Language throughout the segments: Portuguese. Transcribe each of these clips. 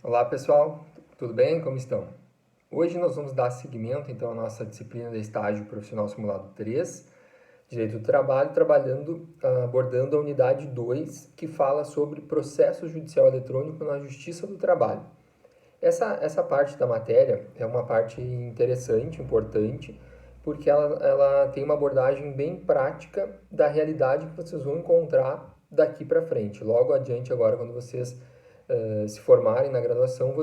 Olá pessoal, tudo bem? Como estão? Hoje nós vamos dar seguimento então à nossa disciplina de estágio profissional simulado 3, Direito do Trabalho, abordando a unidade 2, que fala sobre processo judicial eletrônico na Justiça do Trabalho. Essa parte da matéria é uma parte interessante, importante, porque ela tem uma abordagem bem prática da realidade que vocês vão encontrar daqui para frente. Logo adiante, agora, quando vocês se formarem na graduação,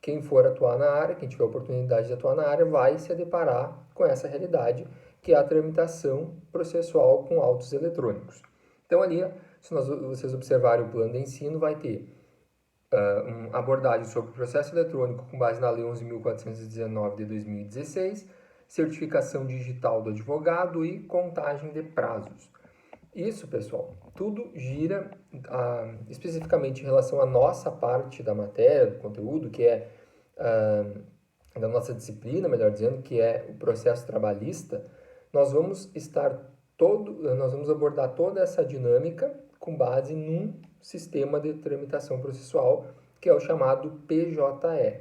quem for atuar na área, quem tiver oportunidade de atuar na área, vai se deparar com essa realidade, que é a tramitação processual com autos eletrônicos. Então, ali, se vocês observarem o plano de ensino, vai ter uma abordagem sobre o processo eletrônico com base na Lei 11.419 de 2016, certificação digital do advogado e contagem de prazos. Isso, pessoal, tudo gira especificamente em relação à nossa parte da matéria, do conteúdo, que é da nossa disciplina, melhor dizendo, que é o processo trabalhista. Nós vamos abordar toda essa dinâmica com base num sistema de tramitação processual, que é o chamado PJE.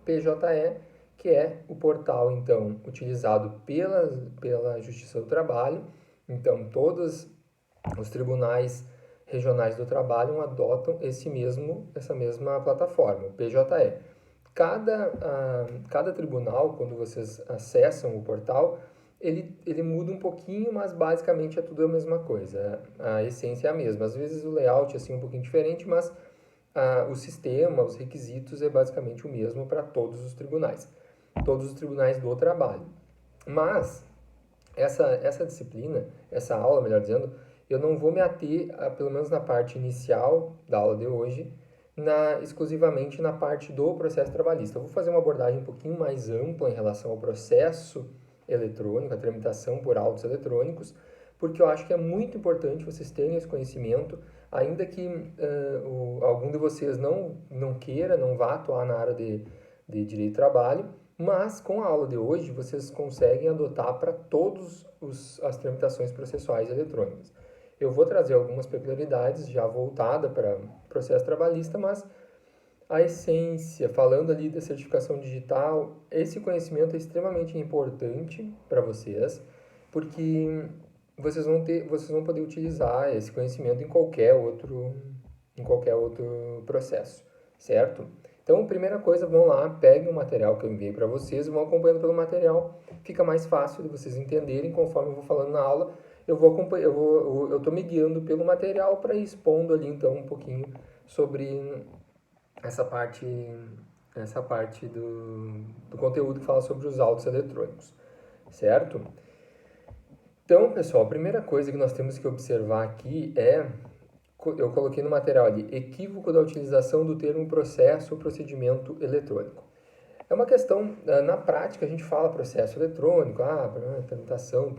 PJE, que é o portal, então, utilizado pela Justiça do Trabalho. Então, todos os tribunais regionais do trabalho adotam essa mesma plataforma, o PJE. Cada tribunal, quando vocês acessam o portal, ele muda um pouquinho, mas basicamente é tudo a mesma coisa. A essência é a mesma. Às vezes o layout é assim um pouquinho diferente, mas o sistema, os requisitos é basicamente o mesmo para todos os tribunais do trabalho. Mas essa disciplina, essa aula, melhor dizendo, eu não vou me ater, pelo menos na parte inicial da aula de hoje, exclusivamente na parte do processo trabalhista. Eu vou fazer uma abordagem um pouquinho mais ampla em relação ao processo eletrônico, a tramitação por autos eletrônicos, porque eu acho que é muito importante vocês terem esse conhecimento, ainda que algum de vocês não queira, não vá atuar na área de direito do trabalho, mas com a aula de hoje vocês conseguem adotar para todas as tramitações processuais eletrônicas. Eu vou trazer algumas peculiaridades já voltada para processo trabalhista, mas a essência, falando ali da certificação digital, esse conhecimento é extremamente importante para vocês, porque vocês vão poder utilizar esse conhecimento em qualquer outro processo, certo? Então, primeira coisa, vão lá, peguem o material que eu enviei para vocês, vão acompanhando pelo material, fica mais fácil de vocês entenderem conforme eu vou falando na aula. Eu estou me guiando pelo material para ir expondo ali então um pouquinho sobre essa parte, do conteúdo que fala sobre os autos eletrônicos, certo? Então, pessoal, a primeira coisa que nós temos que observar aqui eu coloquei no material ali, equívoco da utilização do termo processo ou procedimento eletrônico. É uma questão, na prática a gente fala processo eletrônico, tramitação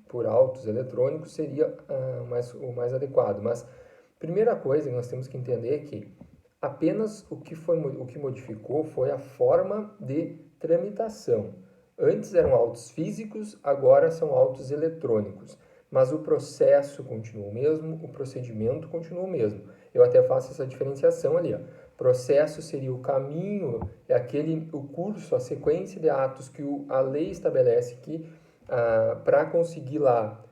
por autos eletrônicos seria o mais adequado, mas primeira coisa que nós temos que entender é que apenas o que modificou foi a forma de tramitação. Antes eram autos físicos, agora são autos eletrônicos. Mas o processo continua o mesmo, o procedimento continua o mesmo. Eu até faço essa diferenciação ali. Ó. Processo seria o caminho, o curso, a sequência de atos que a lei estabelece que para conseguir lá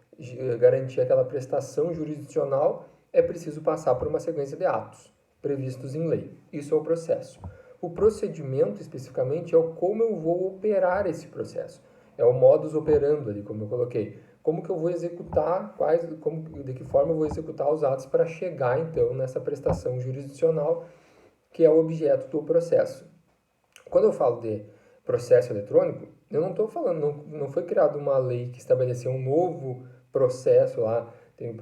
garantir aquela prestação jurisdicional é preciso passar por uma sequência de atos previstos em lei. Isso é o processo. O procedimento, especificamente, é o como eu vou operar esse processo. É o modus operandi ali, como eu coloquei. Como que eu vou executar, de que forma eu vou executar os atos para chegar, então, nessa prestação jurisdicional, que é o objeto do processo. Quando eu falo de processo eletrônico, eu não estou falando, não foi criada uma lei que estabeleceu um novo processo lá, tem o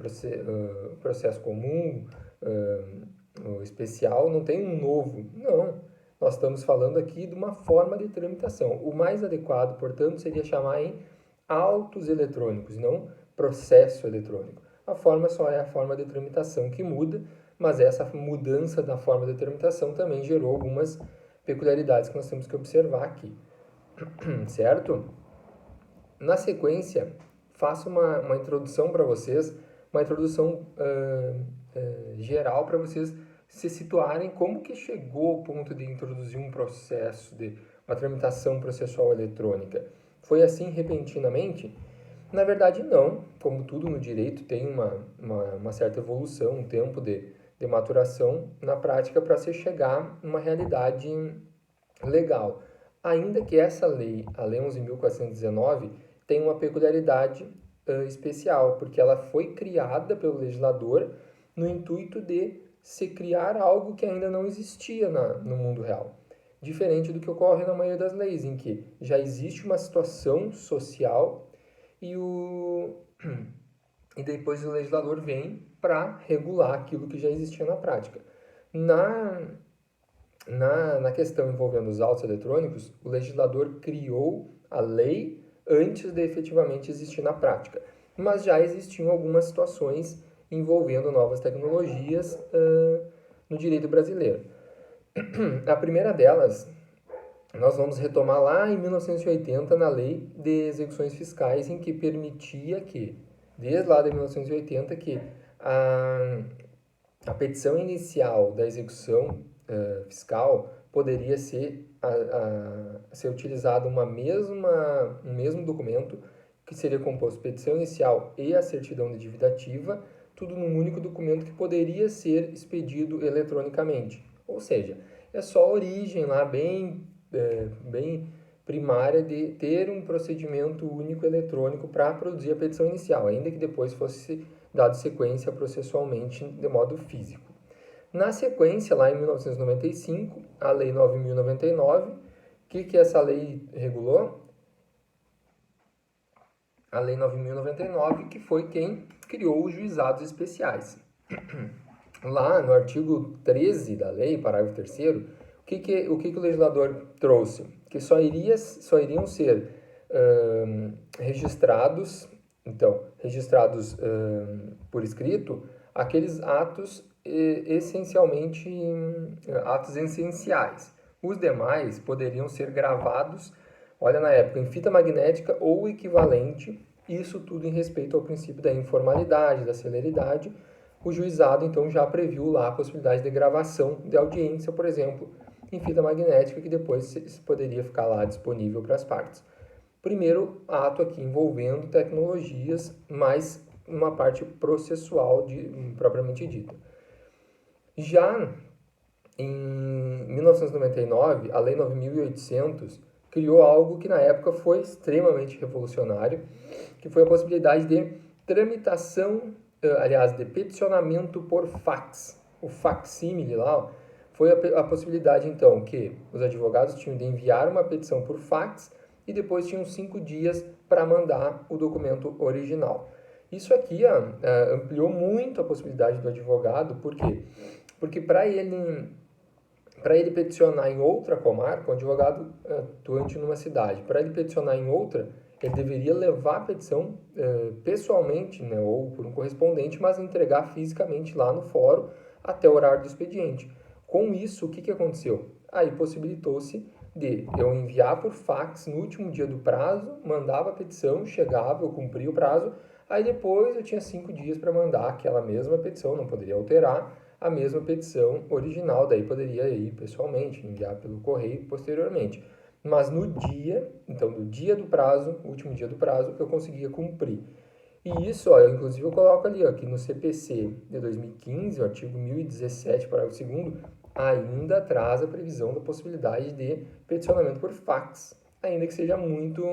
processo comum, o especial, não tem um novo. Não. Nós estamos falando aqui de uma forma de tramitação. O mais adequado, portanto, seria chamar em autos eletrônicos, não processo eletrônico. A forma só é a forma de tramitação que muda, mas essa mudança da forma de tramitação também gerou algumas peculiaridades que nós temos que observar aqui, certo? Na sequência, faço uma introdução para vocês, uma introdução geral para vocês se situarem como que chegou ao ponto de introduzir um processo de uma tramitação processual eletrônica. Foi assim repentinamente? Na verdade, não. Como tudo no direito, tem uma certa evolução, um tempo de maturação na prática para se chegar a uma realidade legal. Ainda que essa lei, a Lei 11.419, tem uma peculiaridade especial, porque ela foi criada pelo legislador no intuito de se criar algo que ainda não existia no mundo real. Diferente do que ocorre na maioria das leis, em que já existe uma situação social e depois o legislador vem para regular aquilo que já existia na prática. Na questão envolvendo os autos eletrônicos, o legislador criou a lei antes de efetivamente existir na prática, mas já existiam algumas situações envolvendo novas tecnologias no direito brasileiro. A primeira delas, nós vamos retomar lá em 1980, na Lei de Execuções Fiscais, em que permitia que, desde lá de 1980, que a petição inicial da execução fiscal poderia ser utilizado um mesmo documento, que seria composto petição inicial e a certidão de dívida ativa, tudo num único documento que poderia ser expedido eletronicamente. Ou seja, é só a origem lá bem primária de ter um procedimento único eletrônico para produzir a petição inicial, ainda que depois fosse dado sequência processualmente de modo físico. Na sequência, lá em 1995, a Lei 9.099, o que essa lei regulou? A Lei 9.099, que foi quem criou os juizados especiais. Lá no artigo 13 da lei, parágrafo 3º, o que o legislador trouxe? Que só iriam ser registrados por escrito aqueles atos essencialmente atos essenciais. Os demais poderiam ser gravados, olha, na época, em fita magnética ou equivalente, isso tudo em respeito ao princípio da informalidade, da celeridade. O juizado, então, já previu lá a possibilidade de gravação de audiência, por exemplo, em fita magnética, que depois poderia ficar lá disponível para as partes. Primeiro ato aqui envolvendo tecnologias, mais uma parte processual propriamente dita. Já em 1999, a Lei 9.800 criou algo que na época foi extremamente revolucionário, que foi a possibilidade de tramitação, de peticionamento por fax. O facsímile lá foi a possibilidade, então, que os advogados tinham de enviar uma petição por fax e depois tinham 5 dias para mandar o documento original. Isso aqui ampliou muito a possibilidade do advogado, por quê? Porque para ele peticionar em outra comarca, um advogado atuante numa cidade, para ele peticionar em outra, ele deveria levar a petição pessoalmente, né, ou por um correspondente, mas entregar fisicamente lá no fórum até o horário do expediente. Com isso, o que aconteceu? Aí possibilitou-se de eu enviar por fax no último dia do prazo, mandava a petição, chegava, eu cumpria o prazo, aí depois eu tinha 5 dias para mandar aquela mesma petição, não poderia alterar a mesma petição original, daí poderia ir pessoalmente, enviar pelo correio posteriormente. Mas no dia do prazo, último dia do prazo, eu conseguia cumprir. E isso, inclusive eu coloco ali, aqui no CPC de 2015, o artigo 1017, parágrafo 2º, ainda traz a previsão da possibilidade de peticionamento por fax, ainda que seja muito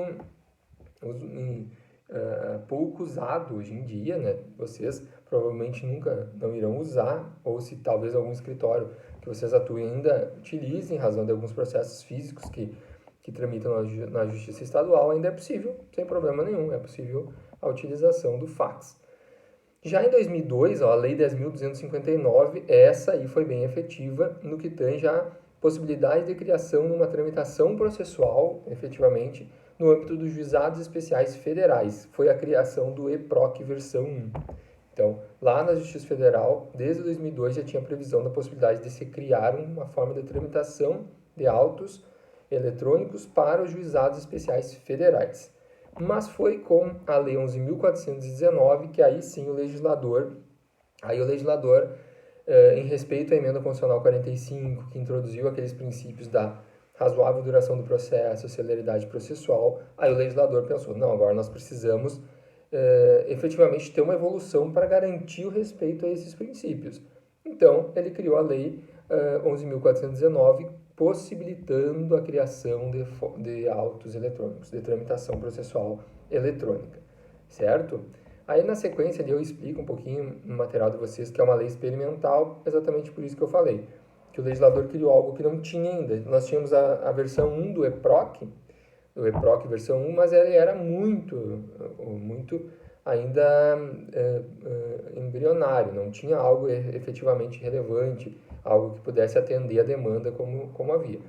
pouco usado hoje em dia, né? Vocês provavelmente nunca não irão usar, ou se talvez algum escritório que vocês atuem ainda utilize em razão de alguns processos físicos que tramitam na Justiça Estadual, ainda é possível, sem problema nenhum, é possível a utilização do fax. Já em 2002, a Lei 10.259, essa aí foi bem efetiva no que tange a possibilidade de criação de uma tramitação processual, efetivamente, no âmbito dos juizados especiais federais. Foi a criação do EPROC versão 1. Então, lá na Justiça Federal, desde 2002, já tinha previsão da possibilidade de se criar uma forma de tramitação de autos eletrônicos para os juizados especiais federais. Mas foi com a Lei 11.419 que aí sim o legislador em respeito à Emenda Constitucional 45, que introduziu aqueles princípios da razoável duração do processo, celeridade processual, aí o legislador pensou, não, agora nós precisamos efetivamente ter uma evolução para garantir o respeito a esses princípios. Então, ele criou a Lei 11.419, possibilitando a criação de autos eletrônicos, de tramitação processual eletrônica, certo? Aí, na sequência, eu explico um pouquinho no material de vocês que é uma lei experimental, exatamente por isso que eu falei, que o legislador criou algo que não tinha ainda. Nós tínhamos a versão 1 do EPROC versão 1, mas ele era muito ainda embrionário, não tinha algo efetivamente relevante, algo que pudesse atender a demanda como havia.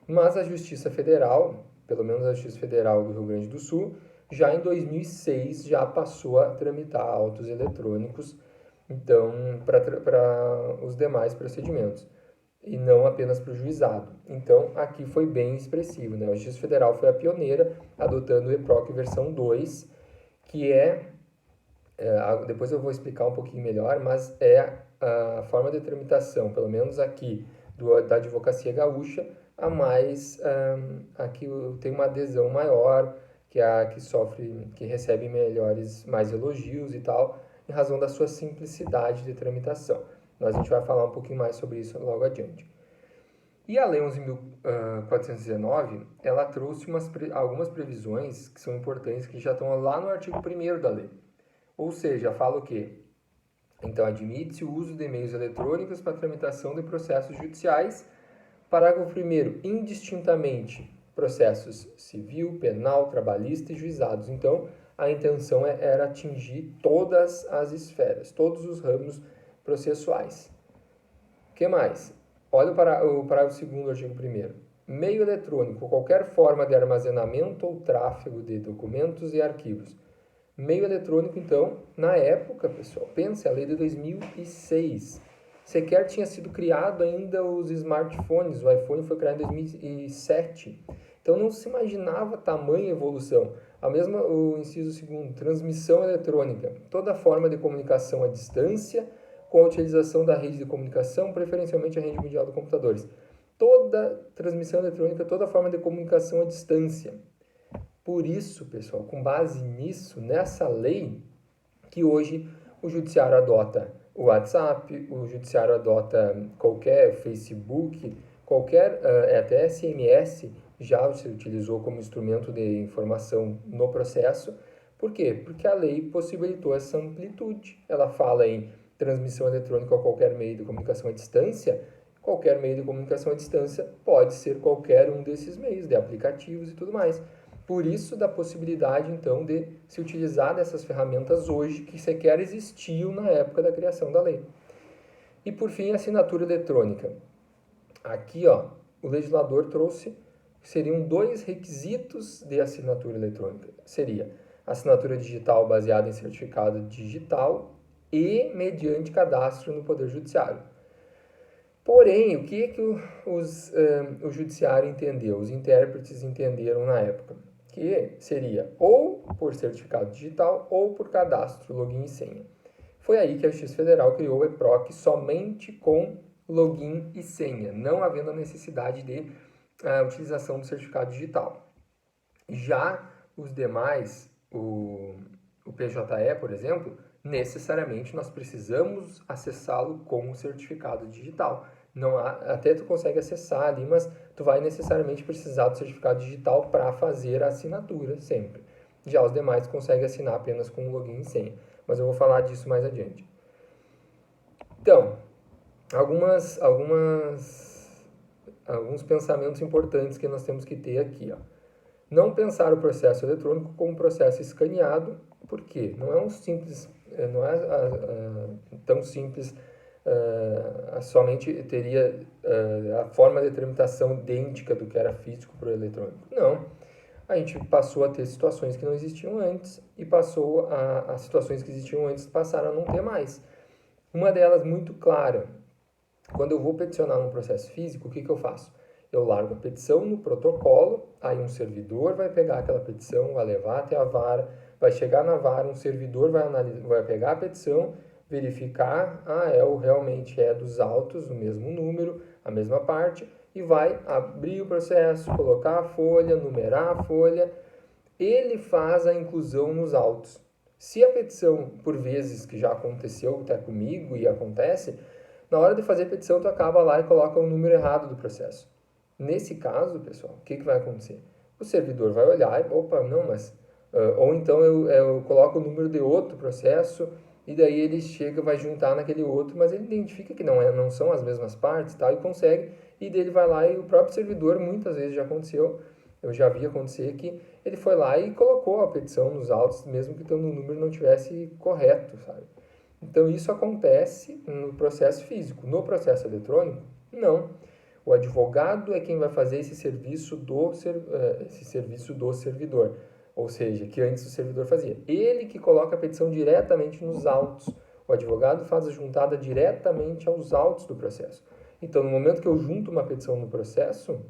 Mas a Justiça Federal, pelo menos a Justiça Federal do Rio Grande do Sul, já em 2006 já passou a tramitar autos eletrônicos, então, para os demais procedimentos, e não apenas para o juizado. Então, aqui foi bem expressivo, né? A Justiça Federal foi a pioneira, adotando o EPROC versão 2, que depois eu vou explicar um pouquinho melhor, mas é a forma de tramitação, pelo menos aqui da Advocacia Gaúcha, a que tem uma adesão maior, que é a que recebe mais elogios e tal, em razão da sua simplicidade de tramitação. A gente vai falar um pouquinho mais sobre isso logo adiante. E a Lei 11.419, ela trouxe algumas previsões que são importantes, que já estão lá no artigo 1º da lei. Ou seja, fala o quê? Então, admite-se o uso de meios eletrônicos para tramitação de processos judiciais. Parágrafo 1º, indistintamente, processos civil, penal, trabalhista e juizados. Então, a intenção era atingir todas as esferas, todos os ramos processuais. O que mais? Olha o parágrafo 2º do artigo 1º. Meio eletrônico, qualquer forma de armazenamento ou tráfego de documentos e arquivos. Meio eletrônico, então, na época, pessoal, pense, a lei de 2006. Sequer tinha sido criado ainda os smartphones, o iPhone foi criado em 2007. Então, não se imaginava tamanha evolução. O inciso 2º, transmissão eletrônica, toda forma de comunicação à distância, com a utilização da rede de comunicação, preferencialmente a rede mundial de computadores. Toda transmissão eletrônica, toda forma de comunicação à distância. Por isso, pessoal, com base nisso, nessa lei, que hoje o judiciário adota o WhatsApp, o judiciário adota qualquer Facebook, até SMS já se utilizou como instrumento de informação no processo. Por quê? Porque a lei possibilitou essa amplitude. Ela fala em transmissão eletrônica a qualquer meio de comunicação à distância. Qualquer meio de comunicação à distância pode ser qualquer um desses meios, de aplicativos e tudo mais. Por isso, da possibilidade, então, de se utilizar dessas ferramentas hoje, que sequer existiam na época da criação da lei. E, por fim, a assinatura eletrônica. Aqui, o legislador trouxe, seriam 2 requisitos de assinatura eletrônica. Seria assinatura digital baseada em certificado digital e mediante cadastro no Poder Judiciário. Porém, o que o judiciário entendeu, os intérpretes entenderam na época? Que seria ou por certificado digital ou por cadastro, login e senha. Foi aí que a Justiça Federal criou o EPROC somente com login e senha, não havendo a necessidade de utilização do certificado digital. Já os demais, o PJE, por exemplo, necessariamente nós precisamos acessá-lo com o certificado digital. Até tu consegue acessar ali, mas tu vai necessariamente precisar do certificado digital para fazer a assinatura sempre. Já os demais conseguem assinar apenas com login e senha, mas eu vou falar disso mais adiante. Então, alguns pensamentos importantes que nós temos que ter aqui. Não pensar o processo eletrônico como um processo escaneado, porque não é tão simples. Somente teria a forma de tramitação idêntica do que era físico para o eletrônico. Não. A gente passou a ter situações que não existiam antes e as situações que existiam antes passaram a não ter mais. Uma delas muito clara. Quando eu vou peticionar num processo físico, o que eu faço? Eu largo a petição no protocolo, aí um servidor vai pegar aquela petição, vai levar até a vara, vai chegar na vara, um servidor vai pegar a petição, verificar, realmente é dos autos, o mesmo número, a mesma parte, e vai abrir o processo, colocar a folha, numerar a folha. Ele faz a inclusão nos autos. Se a petição, por vezes, que já aconteceu até comigo e acontece, na hora de fazer a petição, tu acaba lá e coloca o número errado do processo. Nesse caso, pessoal, o que vai acontecer? O servidor vai olhar e, opa, não, mas... ou então eu coloco o número de outro processo e daí ele chega, vai juntar naquele outro, mas ele identifica que não são as mesmas partes, tal, e consegue, e daí ele vai lá e o próprio servidor, muitas vezes já aconteceu, eu já vi acontecer que ele foi lá e colocou a petição nos autos, mesmo que o número não tivesse correto, sabe? Então isso acontece no processo físico. No processo eletrônico, não. O advogado é quem vai fazer esse serviço do servidor, ou seja, que antes o servidor fazia. Ele que coloca a petição diretamente nos autos. O advogado faz a juntada diretamente aos autos do processo. Então, no momento que eu junto uma petição no processo,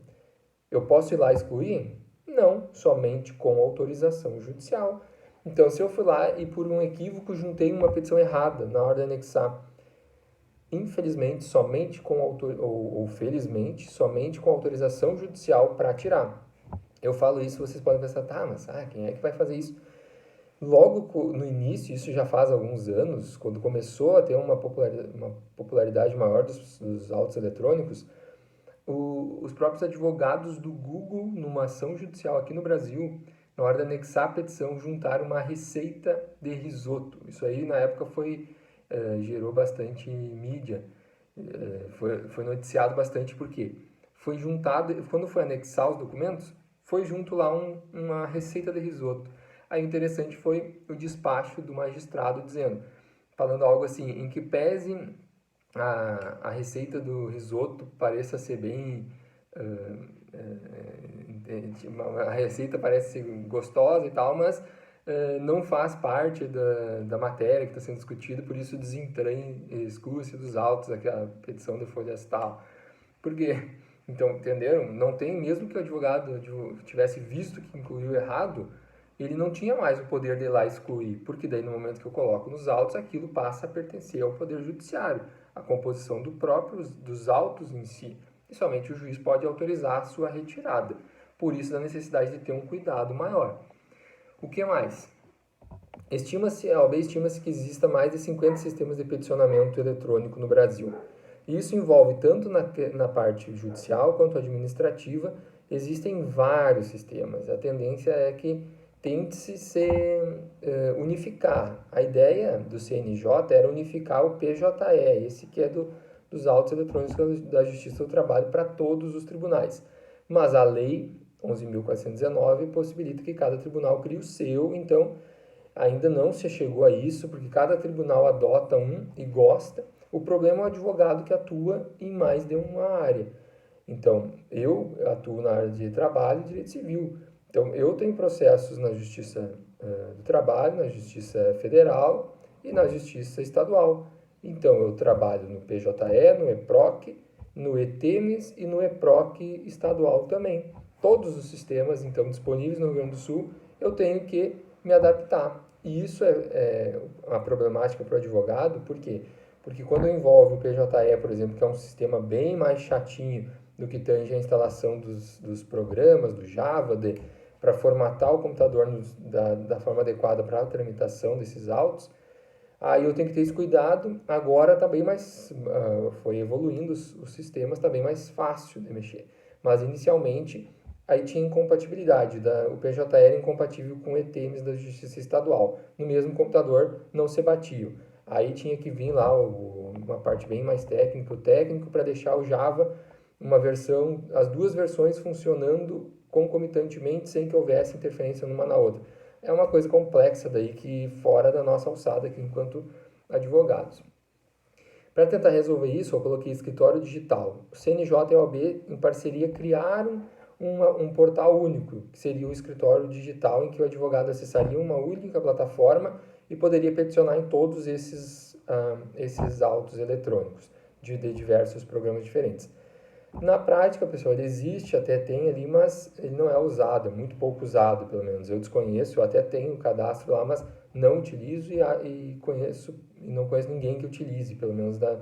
eu posso ir lá excluir? Não, somente com autorização judicial. Então, se eu fui lá e por um equívoco juntei uma petição errada na hora de anexar, infelizmente, somente com ou felizmente, somente com autorização judicial para tirar. Eu falo isso, vocês podem pensar, tá, mas quem é que vai fazer isso? Logo no início, isso já faz alguns anos, quando começou a ter uma popularidade maior dos autos eletrônicos, os próprios advogados do Google, numa ação judicial aqui no Brasil, na hora de anexar a petição, juntaram uma receita de risoto. Isso aí, na época, gerou bastante mídia, foi noticiado bastante, porque foi juntado, quando foi anexar os documentos, foi junto lá uma receita de risoto. Aí interessante foi o despacho do magistrado falando algo assim, em que pese a receita do risoto pareça ser bem... a receita parece ser gostosa e tal, mas não faz parte da matéria que está sendo discutida, por isso exclui-se dos autos aquela petição de folhas tal. Por quê? Então, entenderam? Não tem, mesmo que o advogado tivesse visto que incluiu errado, ele não tinha mais o poder de ir lá excluir, porque daí no momento que eu coloco nos autos, aquilo passa a pertencer ao Poder Judiciário, a composição dos autos em si, e somente o juiz pode autorizar a sua retirada. Por isso, da necessidade de ter um cuidado maior. O que mais? A OAB estima-se que exista mais de 50 sistemas de peticionamento eletrônico no Brasil. Isso envolve tanto na parte judicial quanto administrativa. Existem vários sistemas. A tendência é que tente-se unificar. A ideia do CNJ era unificar o PJE, esse que é dos autos eletrônicos da Justiça do Trabalho para todos os tribunais. Mas a lei 11.419 possibilita que cada tribunal crie o seu, então ainda não se chegou a isso, porque cada tribunal adota um e gosta. O problema é o advogado que atua em mais de uma área. Então, eu atuo na área de trabalho e direito civil. Então, eu tenho processos na Justiça do Trabalho, na Justiça Federal e na Justiça Estadual. Então, eu trabalho no PJE, no EPROC, no ETEMES e no EPROC estadual também. Todos os sistemas, então, disponíveis no Rio Grande do Sul, eu tenho que me adaptar. E isso é uma problemática para o advogado, por quê? Porque quando envolve o PJE, por exemplo, que é um sistema bem mais chatinho do que tange a instalação dos programas, do Java, para formatar o computador da forma adequada para a tramitação desses autos, aí eu tenho que ter esse cuidado. Agora está bem mais, foi evoluindo os sistemas, está bem mais fácil de mexer. Mas inicialmente, aí tinha incompatibilidade, o PJE era incompatível com o ETEMES da Justiça Estadual. No mesmo computador não se batiam. Aí tinha que vir lá uma parte bem mais técnica, o técnico, para deixar o Java, as duas versões funcionando concomitantemente, sem que houvesse interferência numa na outra. É uma coisa complexa daí, que fora da nossa alçada aqui enquanto advogados. Para tentar resolver isso, eu coloquei escritório digital. O CNJ e a OAB, em parceria, criaram um portal único, que seria o escritório digital, em que o advogado acessaria uma única plataforma e poderia peticionar em todos esses autos eletrônicos de diversos programas diferentes. Na prática, pessoal, ele existe, até tem ali, mas ele não é usado, é muito pouco usado, pelo menos. Eu desconheço, eu até tenho o cadastro lá, mas não utilizo e conheço e não conheço ninguém que utilize, pelo menos das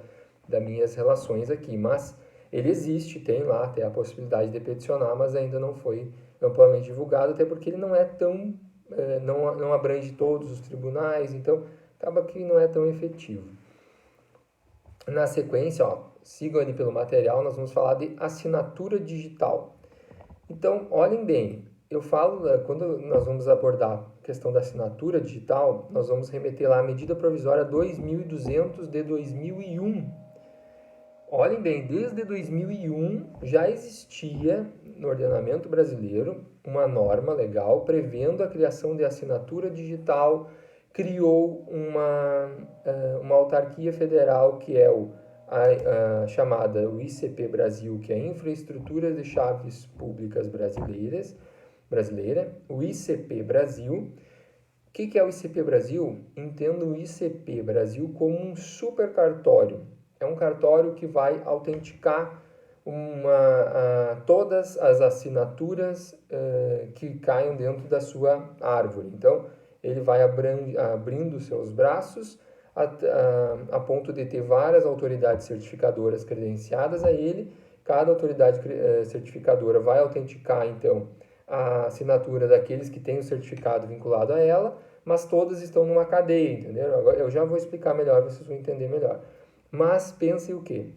minhas relações aqui, mas ele existe, tem lá, tem a possibilidade de peticionar, mas ainda não foi amplamente divulgado, até porque ele não é tão, não abrange todos os tribunais, então acaba que não é tão efetivo. Na sequência, ó, sigam ali pelo material, nós vamos falar de assinatura digital. Então, olhem bem, eu falo, quando nós vamos abordar a questão da assinatura digital, nós vamos remeter lá a medida provisória 2200 de 2001. Olhem bem, desde 2001 já existia no ordenamento brasileiro uma norma legal prevendo a criação de assinatura digital, criou uma autarquia federal que é a chamada o ICP Brasil, que é a Infraestrutura de Chaves Públicas brasileira, o ICP Brasil. O que é o ICP Brasil? Entenda o ICP Brasil como um super cartório. É um cartório que vai autenticar todas as assinaturas que caiam dentro da sua árvore. Então, ele vai abrindo seus braços a ponto de ter várias autoridades certificadoras credenciadas a ele. Cada autoridade certificadora vai autenticar, então, a assinatura daqueles que têm o certificado vinculado a ela, mas todas estão numa cadeia, entendeu? Agora, eu já vou explicar melhor, vocês vão entender melhor. Mas pensem o quê?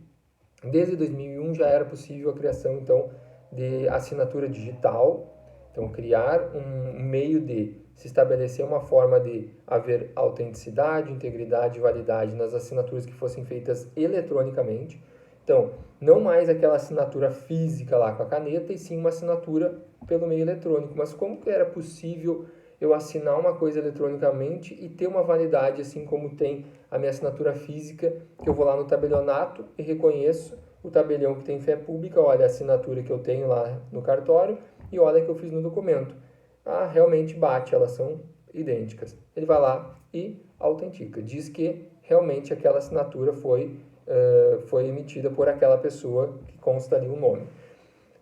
Desde 2001 já era possível a criação, então, de assinatura digital. Então, criar um meio de se estabelecer uma forma de haver autenticidade, integridade e validade nas assinaturas que fossem feitas eletronicamente. Então, não mais aquela assinatura física lá com a caneta, e sim uma assinatura pelo meio eletrônico. Mas como que era possível eu assinar uma coisa eletronicamente e ter uma validade, assim como tem a minha assinatura física, que eu vou lá no tabelionato e reconheço o tabelião que tem fé pública, olha a assinatura que eu tenho lá no cartório e olha que eu fiz no documento. Ah, realmente bate, elas são idênticas. Ele vai lá e autentica, diz que realmente aquela assinatura foi emitida por aquela pessoa que consta ali o nome.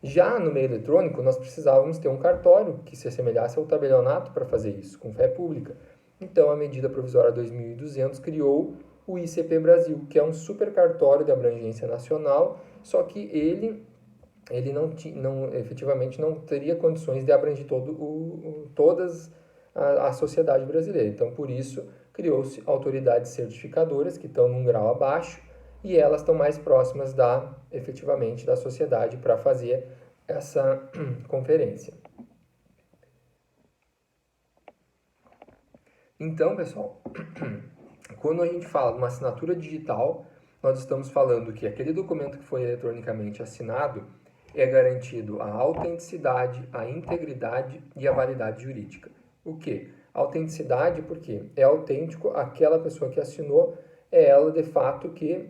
Já no meio eletrônico, nós precisávamos ter um cartório que se assemelhasse ao tabelionato para fazer isso, com fé pública. Então, a medida provisória 2200 criou o ICP Brasil, que é um super cartório de abrangência nacional, só que ele efetivamente não teria condições de abranger todas a sociedade brasileira. Então, por isso, criou-se autoridades certificadoras que estão num grau abaixo, e elas estão mais próximas efetivamente da sociedade para fazer essa conferência. Então, pessoal, quando a gente fala de uma assinatura digital, nós estamos falando que aquele documento que foi eletronicamente assinado é garantido a autenticidade, a integridade e a validade jurídica. O quê? Autenticidade porque é autêntico, aquela pessoa que assinou é ela de fato que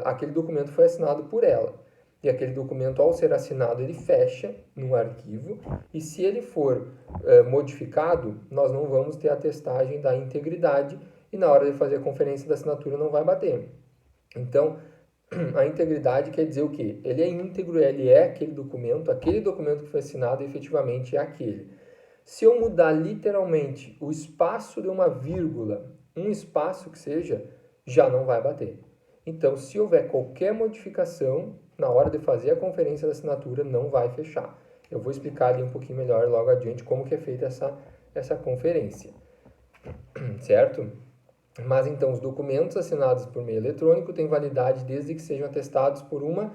aquele documento foi assinado por ela. E aquele documento, ao ser assinado, ele fecha num arquivo, e se ele for modificado, nós não vamos ter a testagem da integridade, e na hora de fazer a conferência da assinatura não vai bater. Então, a integridade quer dizer o quê? Ele é íntegro, ele é aquele documento que foi assinado efetivamente é aquele. Se eu mudar literalmente o espaço de uma vírgula, um espaço que seja, já não vai bater. Então, se houver qualquer modificação, na hora de fazer a conferência da assinatura, não vai fechar. Eu vou explicar ali um pouquinho melhor logo adiante como que é feita essa conferência, certo? Mas então, os documentos assinados por meio eletrônico têm validade desde que sejam atestados por uma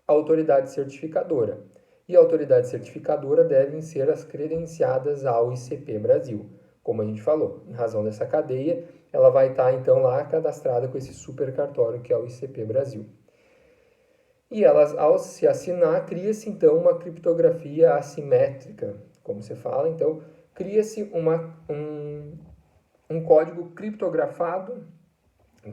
autoridade certificadora. E a autoridade certificadora devem ser as credenciadas ao ICP Brasil. Como a gente falou, em razão dessa cadeia, ela vai estar então lá cadastrada com esse super cartório que é o ICP Brasil. E elas, ao se assinar, cria-se então uma criptografia assimétrica, como se fala. Então, cria-se um código criptografado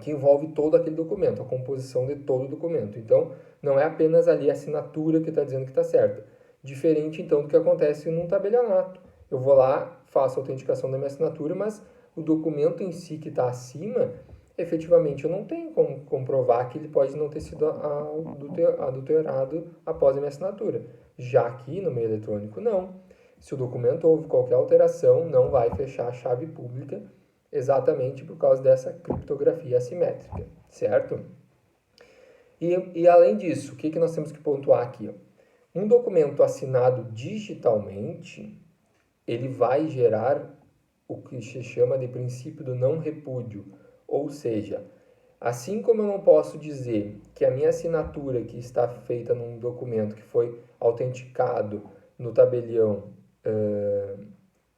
que envolve todo aquele documento, a composição de todo o documento. Então, não é apenas ali a assinatura que está dizendo que está certa. Diferente, então, do que acontece num tabelionato. Eu vou lá, faço a autenticação da minha assinatura, mas o documento em si que está acima, efetivamente eu não tenho como comprovar que ele pode não ter sido adulterado após a minha assinatura. Já aqui, no meio eletrônico, não. Se o documento houve qualquer alteração, não vai fechar a chave pública exatamente por causa dessa criptografia assimétrica, certo? E além disso, o que nós temos que pontuar aqui? Um documento assinado digitalmente, ele vai gerar o que se chama de princípio do não repúdio, ou seja, assim como eu não posso dizer que a minha assinatura que está feita num documento que foi autenticado no tabelião,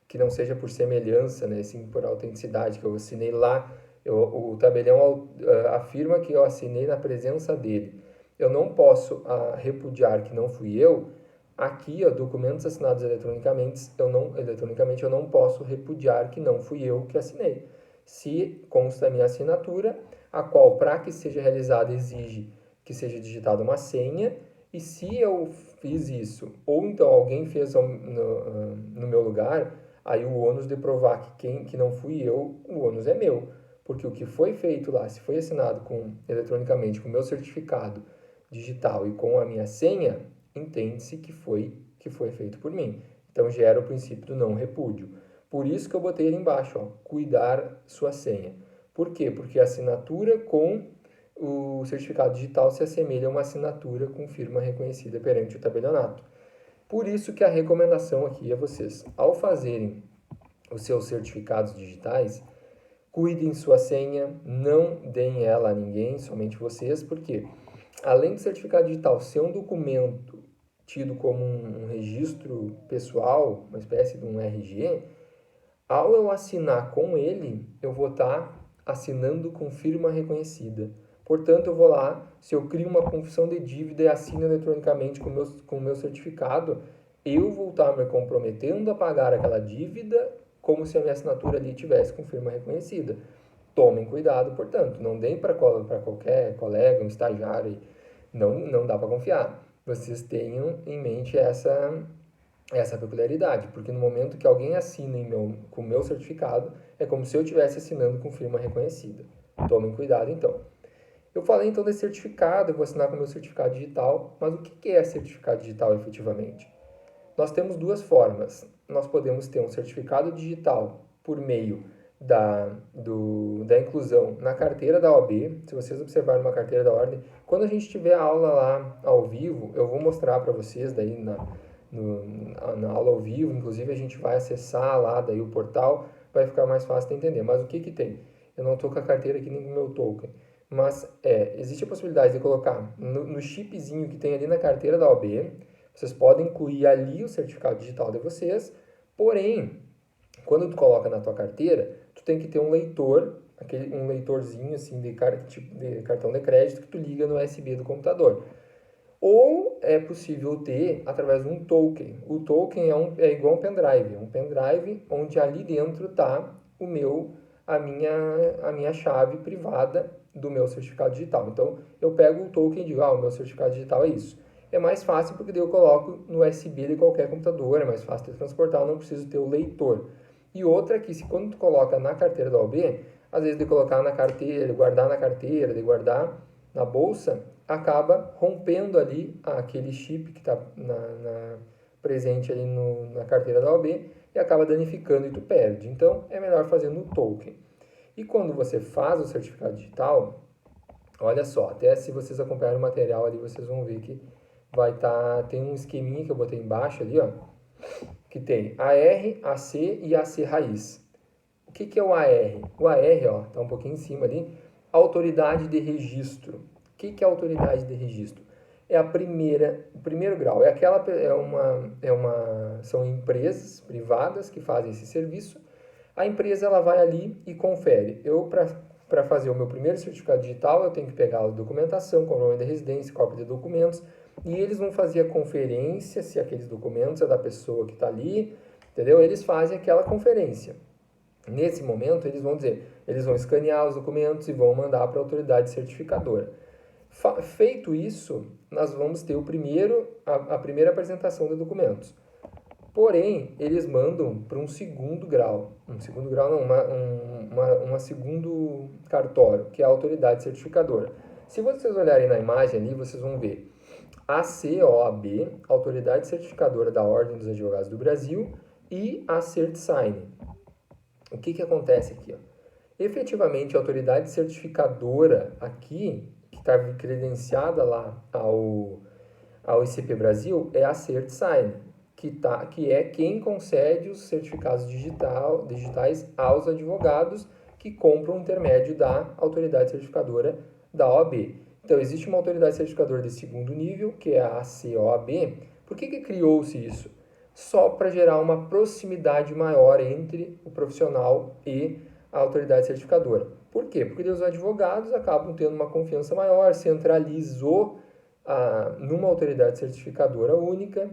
que não seja por semelhança, né, sim por autenticidade, que eu assinei lá, o tabelião afirma que eu assinei na presença dele. Eu não posso repudiar que não fui eu. Aqui, ó, documentos assinados eletronicamente, eu não posso repudiar que não fui eu que assinei. Se consta a minha assinatura, a qual, para que seja realizada, exige que seja digitada uma senha, e se eu fiz isso, ou então alguém fez no meu lugar, aí o ônus de provar que não fui eu, o ônus é meu. Porque o que foi feito lá, se foi assinado eletronicamente com o meu certificado digital e com a minha senha, entende-se que foi feito por mim. Então gera o princípio do não repúdio. Por isso que eu botei ali embaixo, ó, cuidar sua senha. Por quê? Porque a assinatura com o certificado digital se assemelha a uma assinatura com firma reconhecida perante o tabelionato. Por isso que a recomendação aqui é vocês, ao fazerem os seus certificados digitais, cuidem sua senha, não deem ela a ninguém, somente vocês, porque além do certificado digital ser um documento tido como um registro pessoal, uma espécie de um RG, ao eu assinar com ele, eu vou estar assinando com firma reconhecida. Portanto, eu vou lá, se eu crio uma confissão de dívida e assino eletronicamente com o meu certificado, eu vou estar me comprometendo a pagar aquela dívida como se a minha assinatura ali tivesse com firma reconhecida. Tomem cuidado, portanto, não deem para qualquer colega, um estagiário, não dá para confiar. Vocês tenham em mente essa peculiaridade, porque no momento que alguém assina com o meu certificado, é como se eu estivesse assinando com firma reconhecida. Tomem cuidado, então. Eu falei então desse certificado, eu vou assinar com o meu certificado digital, mas o que é certificado digital efetivamente? Nós temos duas formas. Nós podemos ter um certificado digital por meio da inclusão na carteira da OAB. Se vocês observarem uma carteira da ordem, quando a gente tiver a aula lá ao vivo, eu vou mostrar para vocês daí na aula ao vivo, inclusive a gente vai acessar lá daí o portal, vai ficar mais fácil de entender. Mas o que tem? Eu não estou com a carteira aqui nem com o meu token, mas existe a possibilidade de colocar no chipzinho que tem ali na carteira da OAB, vocês podem incluir ali o certificado digital de vocês, porém, quando tu coloca na tua carteira, tu tem que ter um leitor, um leitorzinho assim de cartão de crédito que tu liga no USB do computador. Ou é possível ter através de um token. O token é igual a um pendrive. Um pendrive onde ali dentro está a minha chave privada do meu certificado digital. Então, eu pego o token e digo, o meu certificado digital é isso. É mais fácil porque daí eu coloco no USB de qualquer computador, é mais fácil de transportar, eu não preciso ter o leitor. E outra é que, quando tu coloca na carteira da OAB, às vezes de colocar na carteira, de guardar na carteira, de guardar na bolsa, acaba rompendo ali aquele chip que está presente ali na carteira da OAB e acaba danificando e tu perde. Então, é melhor fazer no token. E quando você faz o certificado digital, olha só, até se vocês acompanharem o material ali, vocês vão ver que tem um esqueminha que eu botei embaixo ali, ó, que tem AR, AC e AC raiz. O que é o AR? O AR, ó, tá um pouquinho em cima ali, autoridade de registro. O que é autoridade de registro? É o primeiro grau. São empresas privadas que fazem esse serviço. A empresa ela vai ali e confere. Para fazer o meu primeiro certificado digital, eu tenho que pegar a documentação, comprovante de residência, cópia de documentos, e eles vão fazer a conferência, se aqueles documentos é da pessoa que está ali, entendeu? Eles fazem aquela conferência. Nesse momento, eles vão escanear os documentos e vão mandar para a autoridade certificadora. Feito isso, nós vamos ter a primeira apresentação de documentos. Porém, eles mandam para um segundo grau. Um segundo grau não, uma segundo cartório, que é a autoridade certificadora. Se vocês olharem na imagem ali, vocês vão ver a COAB, Autoridade Certificadora da Ordem dos Advogados do Brasil, e a CertSign. O que acontece aqui? Ó? Efetivamente, a autoridade certificadora aqui, que está credenciada lá ao ICP Brasil, é a CertSign, que é quem concede os certificados digitais aos advogados que compram o intermédio da autoridade certificadora da OAB. Então, existe uma autoridade certificadora de segundo nível, que é a ACOAB. Por que criou-se isso? Só para gerar uma proximidade maior entre o profissional e a autoridade certificadora. Por quê? Porque os advogados acabam tendo uma confiança maior, centralizou numa autoridade certificadora única.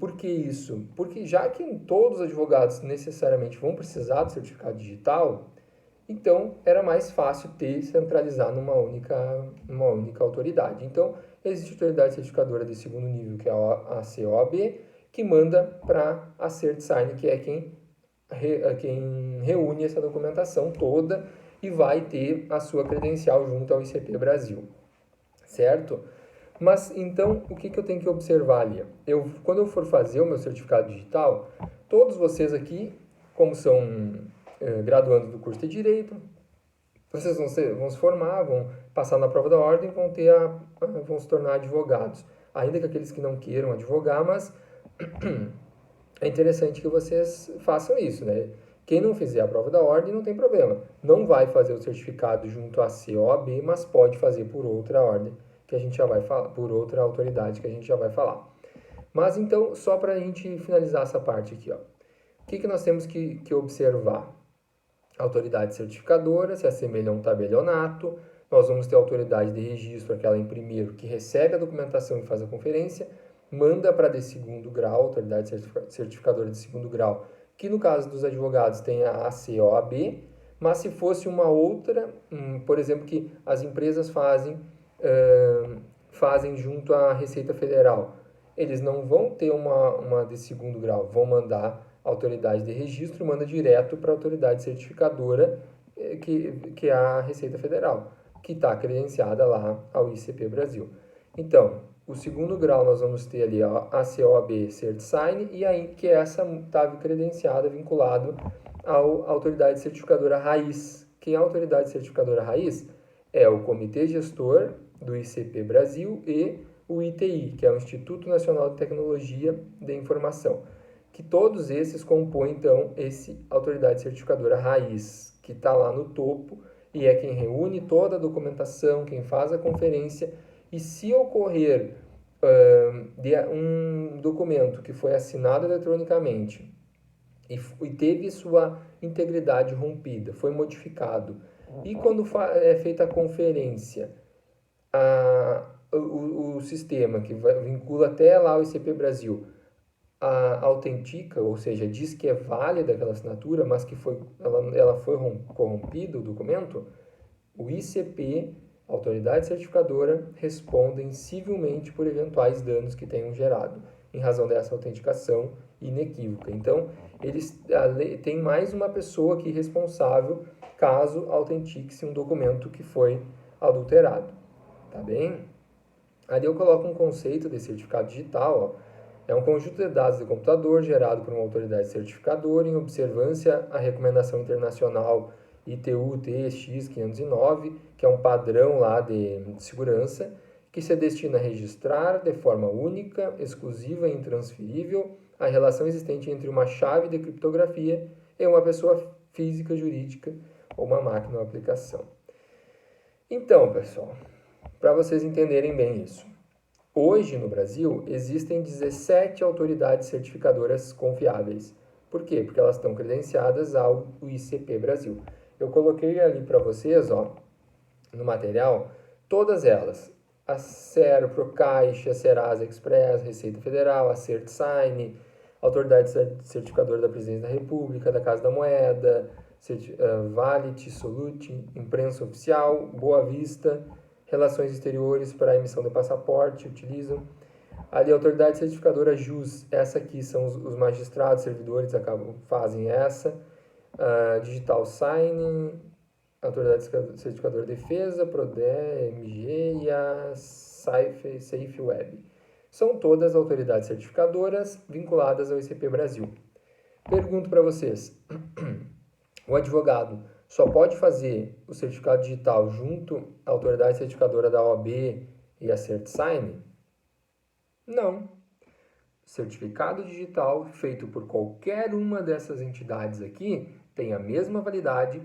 Por que isso? Porque já que todos os advogados necessariamente vão precisar do certificado digital, então era mais fácil centralizar numa única autoridade. Então, existe a autoridade certificadora de segundo nível, que é a COAB, que manda para a CertSign, que é quem reúne essa documentação toda e vai ter a sua credencial junto ao ICP Brasil, certo? Mas, então, o que eu tenho que observar ali? Quando eu for fazer o meu certificado digital, todos vocês aqui, como são graduandos do curso de Direito, vocês vão se formar, vão passar na prova da ordem, vão se tornar advogados. Ainda que aqueles que não queiram advogar, mas é interessante que vocês façam isso, né? Quem não fizer a prova da ordem não tem problema. Não vai fazer o certificado junto à COAB, mas pode fazer por outra ordem, que a gente já vai falar, por outra autoridade que a gente já vai falar. Mas então, só para a gente finalizar essa parte aqui, ó. O que nós temos que observar? Autoridade certificadora, se assemelha a um tabelionato. Nós vamos ter a autoridade de registro, aquela em primeiro, que recebe a documentação e faz a conferência, manda para de segundo grau, autoridade certificadora de segundo grau, que no caso dos advogados tem a ACOAB, mas se fosse uma outra, por exemplo, que as empresas fazem junto à Receita Federal, eles não vão ter uma de segundo grau, vão mandar a autoridade de registro, manda direto para a autoridade certificadora, que é a Receita Federal, que está credenciada lá ao ICP Brasil. Então, o segundo grau nós vamos ter ali a ACOAB CertSign, e aí que essa está credenciada, vinculado à autoridade certificadora raiz. Quem é a autoridade certificadora raiz? É o Comitê Gestor do ICP Brasil e o ITI, que é o Instituto Nacional de Tecnologia de Informação, que todos esses compõem, então, esse autoridade certificadora raiz, que está lá no topo, e é quem reúne toda a documentação, quem faz a conferência. E se ocorrer um documento que foi assinado eletronicamente e teve sua integridade rompida, foi modificado, e quando é feita a conferência, o sistema que vincula até lá o ICP Brasil autentica, ou seja, diz que é válida aquela assinatura, mas que ela foi corrompida, o documento, o ICP, autoridade certificadora, respondem civilmente por eventuais danos que tenham gerado, em razão dessa autenticação inequívoca. Então, eles têm mais uma pessoa aqui responsável caso autentique-se um documento que foi adulterado. Tá bem? Ali eu coloco um conceito de certificado digital, ó. É um conjunto de dados de computador gerado por uma autoridade certificadora em observância à recomendação internacional ITU-TX 509, que é um padrão lá de segurança, que se destina a registrar de forma única, exclusiva e intransferível a relação existente entre uma chave de criptografia e uma pessoa física, jurídica ou uma máquina ou aplicação. Então, pessoal, para vocês entenderem bem isso, hoje no Brasil existem 17 autoridades certificadoras confiáveis. Por quê? Porque elas estão credenciadas ao ICP Brasil. Eu coloquei ali para vocês, ó, no material, todas elas. A Cero, Procaixa, Serasa Express, Receita Federal, a CertSign, Autoridade Certificadora da Presidência da República, da Casa da Moeda, Valit, Solute, Imprensa Oficial, Boa Vista, Relações Exteriores para a emissão de passaporte, utilizam. Ali a Autoridade Certificadora JUS, essa aqui são os magistrados, servidores, fazem essa. Digital Sign, Autoridade Certificadora de Defesa, PRODE, MG e a Safe Web. São todas autoridades certificadoras vinculadas ao ICP Brasil. Pergunto para vocês, o advogado só pode fazer o certificado digital junto à autoridade certificadora da OAB e a CertSign? Não. Certificado digital feito por qualquer uma dessas entidades aqui tem a mesma validade,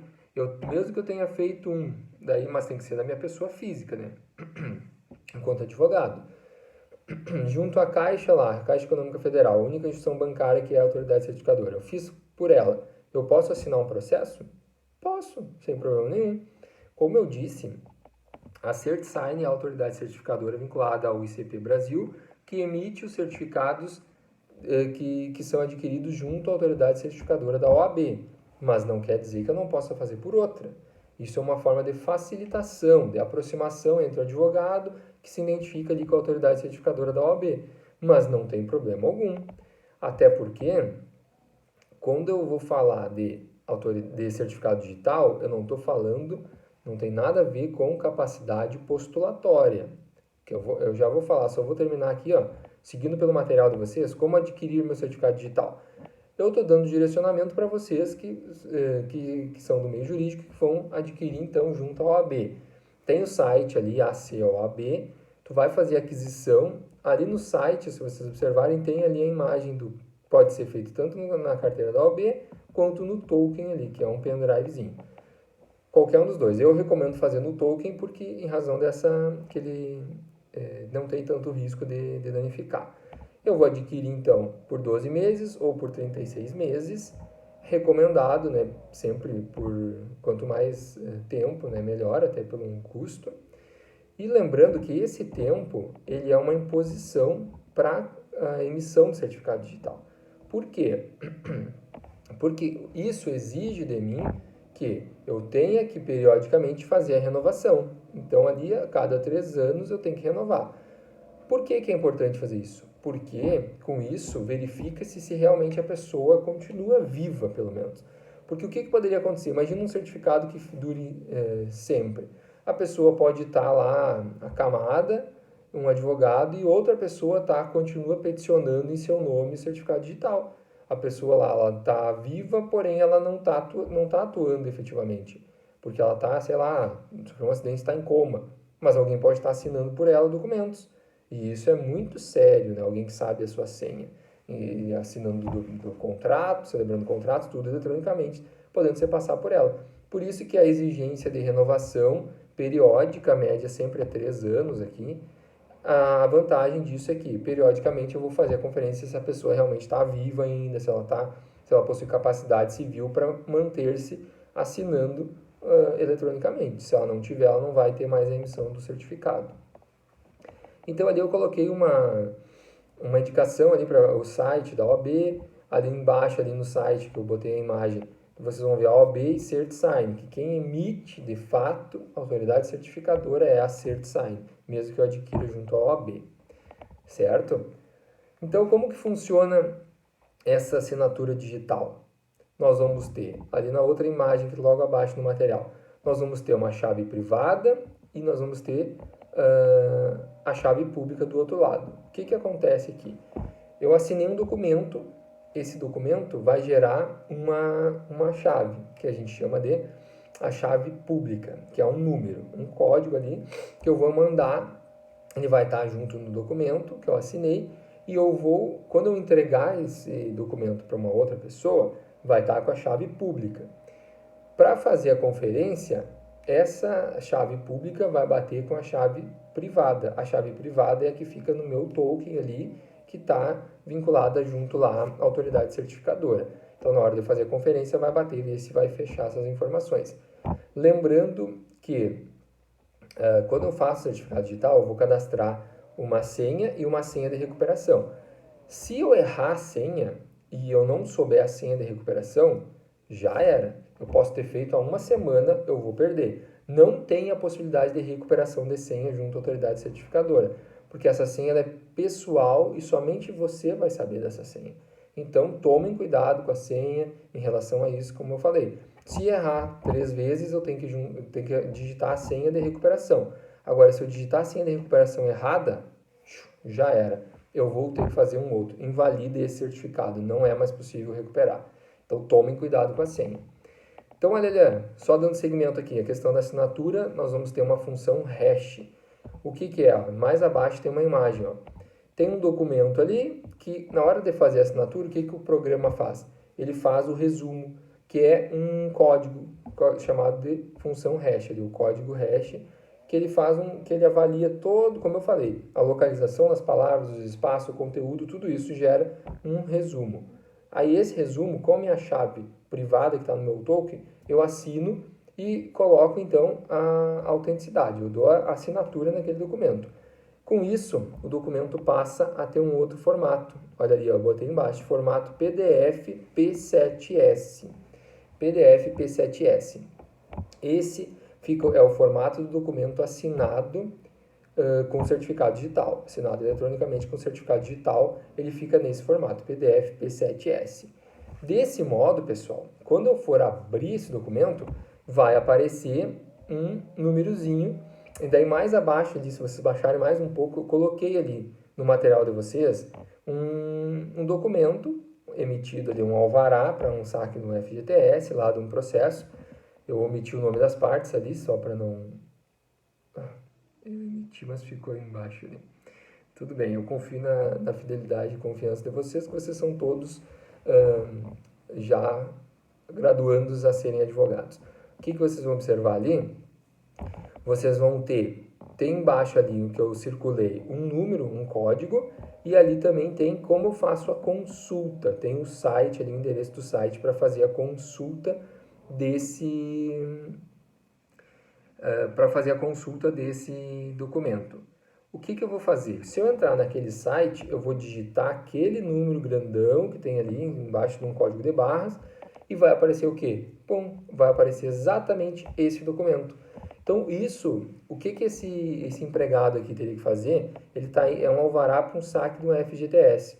mesmo que eu tenha feito um, daí, mas tem que ser da minha pessoa física, né? Enquanto advogado. Junto à Caixa lá, a Caixa Econômica Federal, a única instituição bancária que é a autoridade certificadora. Eu fiz por ela. Eu posso assinar um processo? Posso, sem problema nenhum. Como eu disse, a CertSign é a autoridade certificadora vinculada ao ICP Brasil, que emite os certificados que são adquiridos junto à autoridade certificadora da OAB, mas não quer dizer que eu não possa fazer por outra. Isso é uma forma de facilitação, de aproximação entre o advogado que se identifica ali com a autoridade certificadora da OAB, mas não tem problema algum. Até porque, quando eu vou falar de certificado digital, eu não estou falando, não tem nada a ver com capacidade postulatória, que eu já vou falar, só vou terminar aqui, ó, seguindo pelo material de vocês, como adquirir meu certificado digital. Eu estou dando direcionamento para vocês que são do meio jurídico, que vão adquirir, então, junto à OAB. Tem o site ali, ACOAB, tu vai fazer a aquisição. Ali no site, se vocês observarem, tem ali a imagem pode ser feito tanto na carteira da OAB, quanto no token ali, que é um pendrivezinho. Qualquer um dos dois. Eu recomendo fazer no token, porque em razão que ele não tem tanto risco de danificar. Eu vou adquirir, então, por 12 meses ou por 36 meses, recomendado, né, sempre por quanto mais tempo, né, melhor, até pelo custo. E lembrando que esse tempo, ele é uma imposição para a emissão do certificado digital. Por quê? Porque isso exige de mim que eu tenha que periodicamente fazer a renovação. Então, ali, a cada 3 anos, eu tenho que renovar. Por que é importante fazer isso? Porque, com isso, verifica-se se realmente a pessoa continua viva, pelo menos. Porque o que poderia acontecer? Imagina um certificado que dure sempre. A pessoa pode estar lá acamada, um advogado, e outra pessoa continua peticionando em seu nome o certificado digital. A pessoa lá, ela está viva, porém ela não está atuando efetivamente. Porque ela está, sei lá, sofreu um acidente, está em coma. Mas alguém pode estar assinando por ela documentos. E isso é muito sério, né? Alguém que sabe a sua senha. E assinando do contrato, celebrando contratos, tudo eletronicamente, podendo ser passar por ela. Por isso que a exigência de renovação periódica, a média sempre é 3 anos aqui. A vantagem disso é que, periodicamente, eu vou fazer a conferência se a pessoa realmente está viva ainda, se ela possui capacidade civil para manter-se assinando eletronicamente. Se ela não tiver, ela não vai ter mais a emissão do certificado. Então, ali eu coloquei uma indicação ali para o site da OAB, ali embaixo, ali no site que eu botei a imagem, vocês vão ver a OAB e CertSign, que quem emite, de fato, a autoridade certificadora é a CertSign, mesmo que eu adquira junto à OAB, certo? Então, como que funciona essa assinatura digital? Nós vamos ter, ali na outra imagem, que logo abaixo no material, nós vamos ter uma chave privada e nós vamos ter a chave pública do outro lado. O que acontece aqui? Eu assinei um documento, esse documento vai gerar uma chave, que a gente chama de a chave pública, que é um número, um código ali, que eu vou mandar, ele vai estar junto no documento que eu assinei, e eu vou, quando eu entregar esse documento para uma outra pessoa, vai estar com a chave pública. Para fazer a conferência, essa chave pública vai bater com a chave privada. A chave privada é a que fica no meu token ali, que está vinculada junto lá à autoridade certificadora. Então, na hora de fazer a conferência, vai bater e ver se vai fechar essas informações. Lembrando que, quando eu faço certificado digital, eu vou cadastrar uma senha e uma senha de recuperação. Se eu errar a senha e eu não souber a senha de recuperação, já era. Eu posso ter feito há 1 semana, eu vou perder. Não tem a possibilidade de recuperação de senha junto à autoridade certificadora, porque essa senha é pessoal e somente você vai saber dessa senha. Então, tomem cuidado com a senha em relação a isso, como eu falei. Se errar 3 vezes, eu tenho que digitar a senha de recuperação. Agora, se eu digitar a senha de recuperação errada, já era. Eu vou ter que fazer um outro. Invalida esse certificado, não é mais possível recuperar. Então, tomem cuidado com a senha. Então, olha, só dando segmento aqui, a questão da assinatura, nós vamos ter uma função hash. O que é? Mais abaixo tem uma imagem, ó. Tem um documento ali que, na hora de fazer a assinatura, o que o programa faz? Ele faz o resumo, que é um código chamado de função hash, ali, o código hash, que ele que ele avalia todo, como eu falei, a localização das palavras, os espaços, o conteúdo, tudo isso gera um resumo. Aí esse resumo, como é a chave privada que está no meu token, eu assino e coloco então a autenticidade, eu dou a assinatura naquele documento. Com isso, o documento passa a ter um outro formato. Olha ali, eu botei embaixo, formato PDF P7S. PDF P7S. Esse é o formato do documento assinado com certificado digital. Assinado eletronicamente com certificado digital, ele fica nesse formato, PDF P7S. Desse modo, pessoal, quando eu for abrir esse documento, vai aparecer um númerozinho. E daí mais abaixo ali, se vocês baixarem mais um pouco, eu coloquei ali no material de vocês um documento emitido ali, um alvará para um saque no FGTS, lá de um processo. Eu omiti o nome das partes ali, só para não... eu emiti, mas ficou embaixo ali. Tudo bem, eu confio na fidelidade e confiança de vocês, que vocês são todos já graduandos a serem advogados. O que vocês vão observar ali? Vocês vão tem embaixo ali o que eu circulei, um número, um código, e ali também tem como eu faço a consulta. Tem o site ali, o endereço do site para fazer a consulta desse documento. O que eu vou fazer? Se eu entrar naquele site, eu vou digitar aquele número grandão que tem ali embaixo de um código de barras e vai aparecer o quê? Pum, vai aparecer exatamente esse documento. Então, o que esse empregado aqui teria que fazer? É um alvará para um saque do FGTS.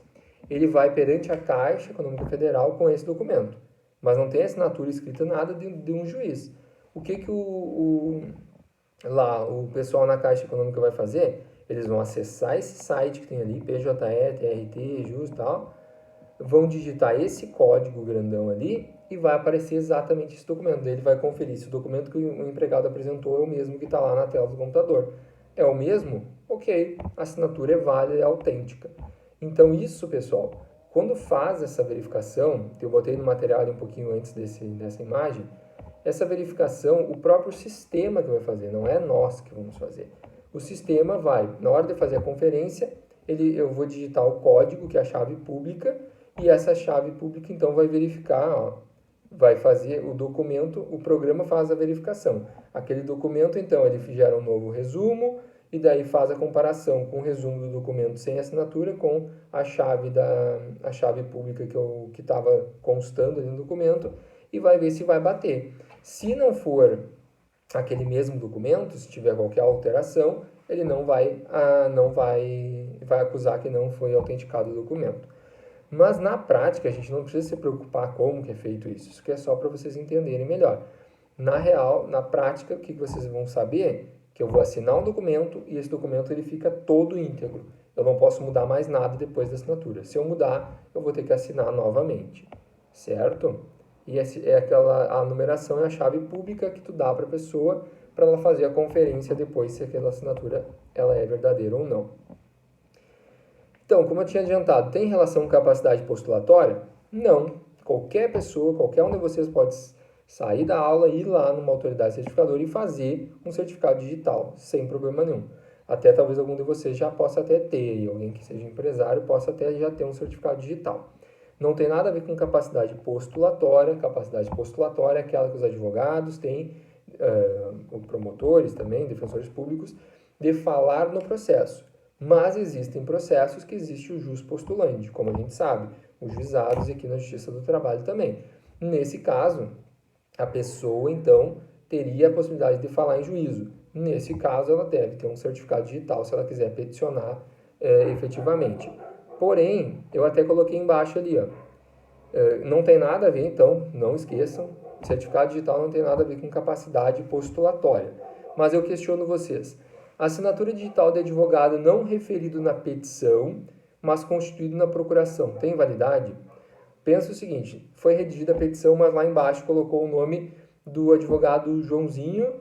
Ele vai perante a Caixa Econômica Federal com esse documento, mas não tem assinatura escrita nada de um juiz. O que o pessoal na Caixa Econômica vai fazer? Eles vão acessar esse site que tem ali, PJE, TRT, JUS e tal, vão digitar esse código grandão ali e vai aparecer exatamente esse documento. Daí ele vai conferir se o documento que o empregado apresentou é o mesmo que está lá na tela do computador. É o mesmo? Ok, a assinatura é válida, é autêntica. Então isso, pessoal, quando faz essa verificação, que eu botei no material ali um pouquinho antes dessa imagem, essa verificação, o próprio sistema que vai fazer, não é nós que vamos fazer. O sistema vai, na hora de fazer a conferência, eu vou digitar o código, que é a chave pública, e essa chave pública, então, vai verificar, vai fazer o documento, o programa faz a verificação. Aquele documento, então, ele gera um novo resumo, e daí faz a comparação com o resumo do documento sem assinatura com a chave pública que estava constando ali no documento, e vai ver se vai bater. Se não for aquele mesmo documento, se tiver qualquer alteração, ele vai acusar que não foi autenticado o documento. Mas na prática, a gente não precisa se preocupar como que é feito isso. Isso que é só para vocês entenderem melhor. Na prática, o que vocês vão saber? Que eu vou assinar um documento e esse documento ele fica todo íntegro. Eu não posso mudar mais nada depois da assinatura. Se eu mudar, eu vou ter que assinar novamente. Certo? E a numeração é a chave pública que tu dá para a pessoa para ela fazer a conferência depois se aquela assinatura ela é verdadeira ou não. Então, como eu tinha adiantado, tem relação com capacidade postulatória? Não. Qualquer pessoa, qualquer um de vocês pode sair da aula, ir lá numa autoridade certificadora e fazer um certificado digital, sem problema nenhum. Até talvez algum de vocês já possa até ter, alguém que seja empresário possa até já ter um certificado digital. Não tem nada a ver com capacidade postulatória. Capacidade postulatória é aquela que os advogados têm, promotores também, defensores públicos, de falar no processo. Mas existem processos que existe o jus postulante, como a gente sabe, os juizados e aqui na Justiça do Trabalho também. Nesse caso, a pessoa, então, teria a possibilidade de falar em juízo. Nesse caso, ela deve ter um certificado digital se ela quiser peticionar efetivamente. Porém, eu até coloquei embaixo ali, não tem nada a ver, então, não esqueçam, certificado digital não tem nada a ver com capacidade postulatória. Mas eu questiono vocês. A assinatura digital de advogado não referido na petição, mas constituído na procuração, tem validade? Pensa o seguinte, foi redigida a petição, mas lá embaixo colocou o nome do advogado Joãozinho,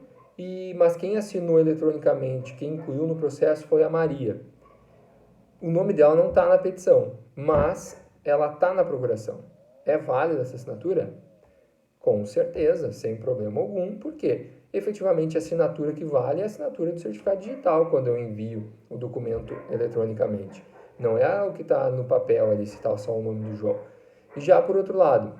mas quem assinou eletronicamente, quem incluiu no processo foi a Maria. O nome dela não está na petição, mas ela está na procuração. É válida essa assinatura? Com certeza, sem problema algum, porque efetivamente a assinatura que vale é a assinatura do certificado digital quando eu envio o documento eletronicamente. Não é o que está no papel ali, se está só o nome do João. E já por outro lado,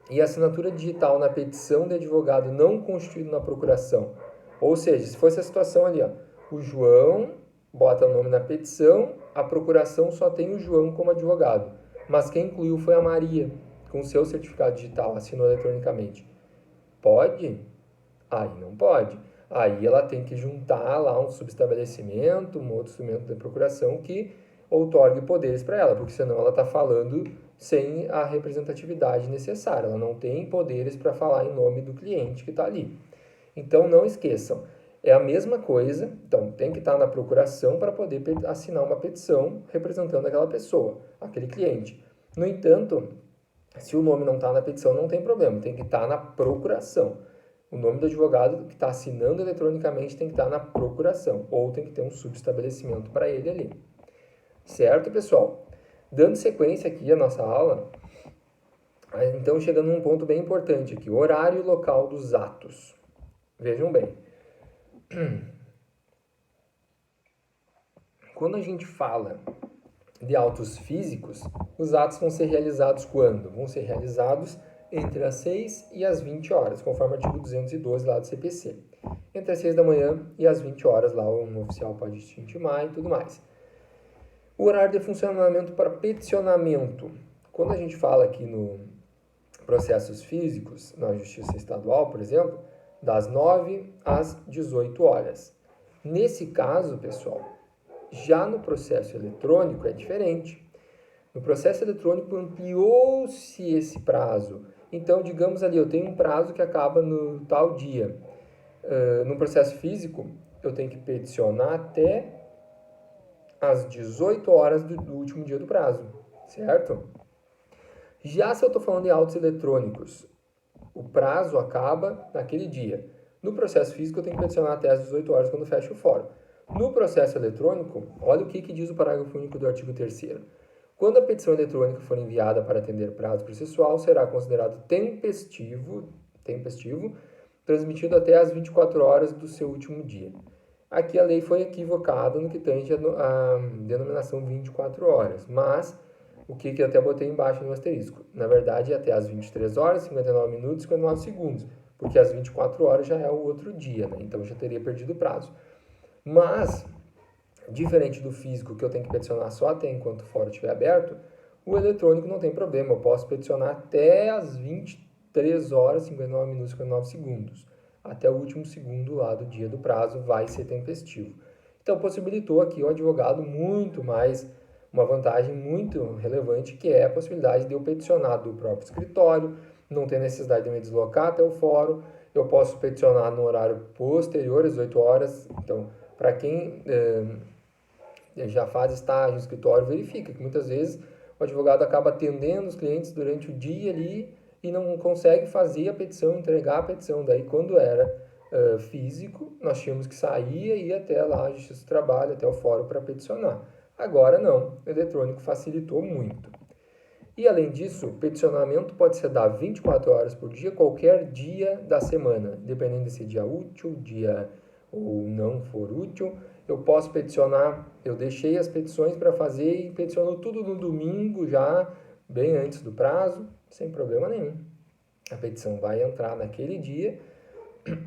e a assinatura digital na petição de advogado não constituído na procuração. Ou seja, se fosse a situação ali, ó, o João bota o nome na petição, a procuração só tem o João como advogado, mas quem incluiu foi a Maria, com o seu certificado digital, assinou eletronicamente. Pode? Aí não pode. Aí ela tem que juntar lá um subestabelecimento, um outro instrumento de procuração que outorgue poderes para ela, porque senão ela está falando sem a representatividade necessária. Ela não tem poderes para falar em nome do cliente que está ali. Então não esqueçam, é a mesma coisa, então tem que estar na procuração para poder assinar uma petição representando aquela pessoa, aquele cliente. No entanto, se o nome não está na petição, não tem problema, tem que estar na procuração. O nome do advogado que está assinando eletronicamente tem que estar na procuração, ou tem que ter um subestabelecimento para ele ali. Certo, pessoal? Dando sequência aqui à nossa aula, então chegando num ponto bem importante aqui, horário e local dos atos. Vejam bem, quando a gente fala de autos físicos, os atos vão ser realizados quando? Vão ser realizados entre as 6 e as 20 horas, conforme o artigo 212 lá do CPC. Entre as 6 da manhã e as 20 horas, lá um oficial pode te intimar e tudo mais. O horário de funcionamento para peticionamento. Quando a gente fala aqui no processos físicos, na Justiça Estadual, por exemplo, das 9 às 18 horas. Nesse caso, pessoal, já no processo eletrônico é diferente. No processo eletrônico ampliou-se esse prazo. Então, digamos ali, eu tenho um prazo que acaba no tal dia. No processo físico, eu tenho que peticionar até às 18 horas do último dia do prazo, certo? Já se eu estou falando de autos eletrônicos, o prazo acaba naquele dia. No processo físico, eu tenho que peticionar até às 18 horas quando fecha o fórum. No processo eletrônico, olha o que diz o parágrafo único do artigo 3º. Quando a petição eletrônica for enviada para atender prazo processual, será considerado tempestivo, transmitido até às 24 horas do seu último dia. Aqui a lei foi equivocada no que tange a denominação 24 horas, mas o que eu até botei embaixo no asterisco. Na verdade, é até às 23 horas, 59 minutos e 59 segundos, porque às 24 horas já é o outro dia, né? Então já teria perdido o prazo. Mas, diferente do físico, que eu tenho que peticionar só até enquanto o fórum estiver aberto, o eletrônico não tem problema, eu posso peticionar até às 23 horas, 59 minutos e 59 segundos. Até o último segundo lá do dia do prazo vai ser tempestivo. Então, possibilitou aqui o advogado muito mais, uma vantagem muito relevante, que é a possibilidade de eu peticionar do próprio escritório, não ter necessidade de me deslocar até o fórum, eu posso peticionar no horário posterior às 8 horas. Então, para quem já faz estágio no escritório, verifica que muitas vezes o advogado acaba atendendo os clientes durante o dia ali e não consegue fazer a petição, entregar a petição. Daí, quando era físico, nós tínhamos que sair e ir até lá a Justiça do Trabalho, até o fórum para peticionar. Agora não, o eletrônico facilitou muito. E além disso, o peticionamento pode ser dado 24 horas por dia, qualquer dia da semana, dependendo de se é dia útil, dia ou não for útil. Eu posso peticionar, eu deixei as petições para fazer e peticiono tudo no domingo já, bem antes do prazo, sem problema nenhum. A petição vai entrar naquele dia,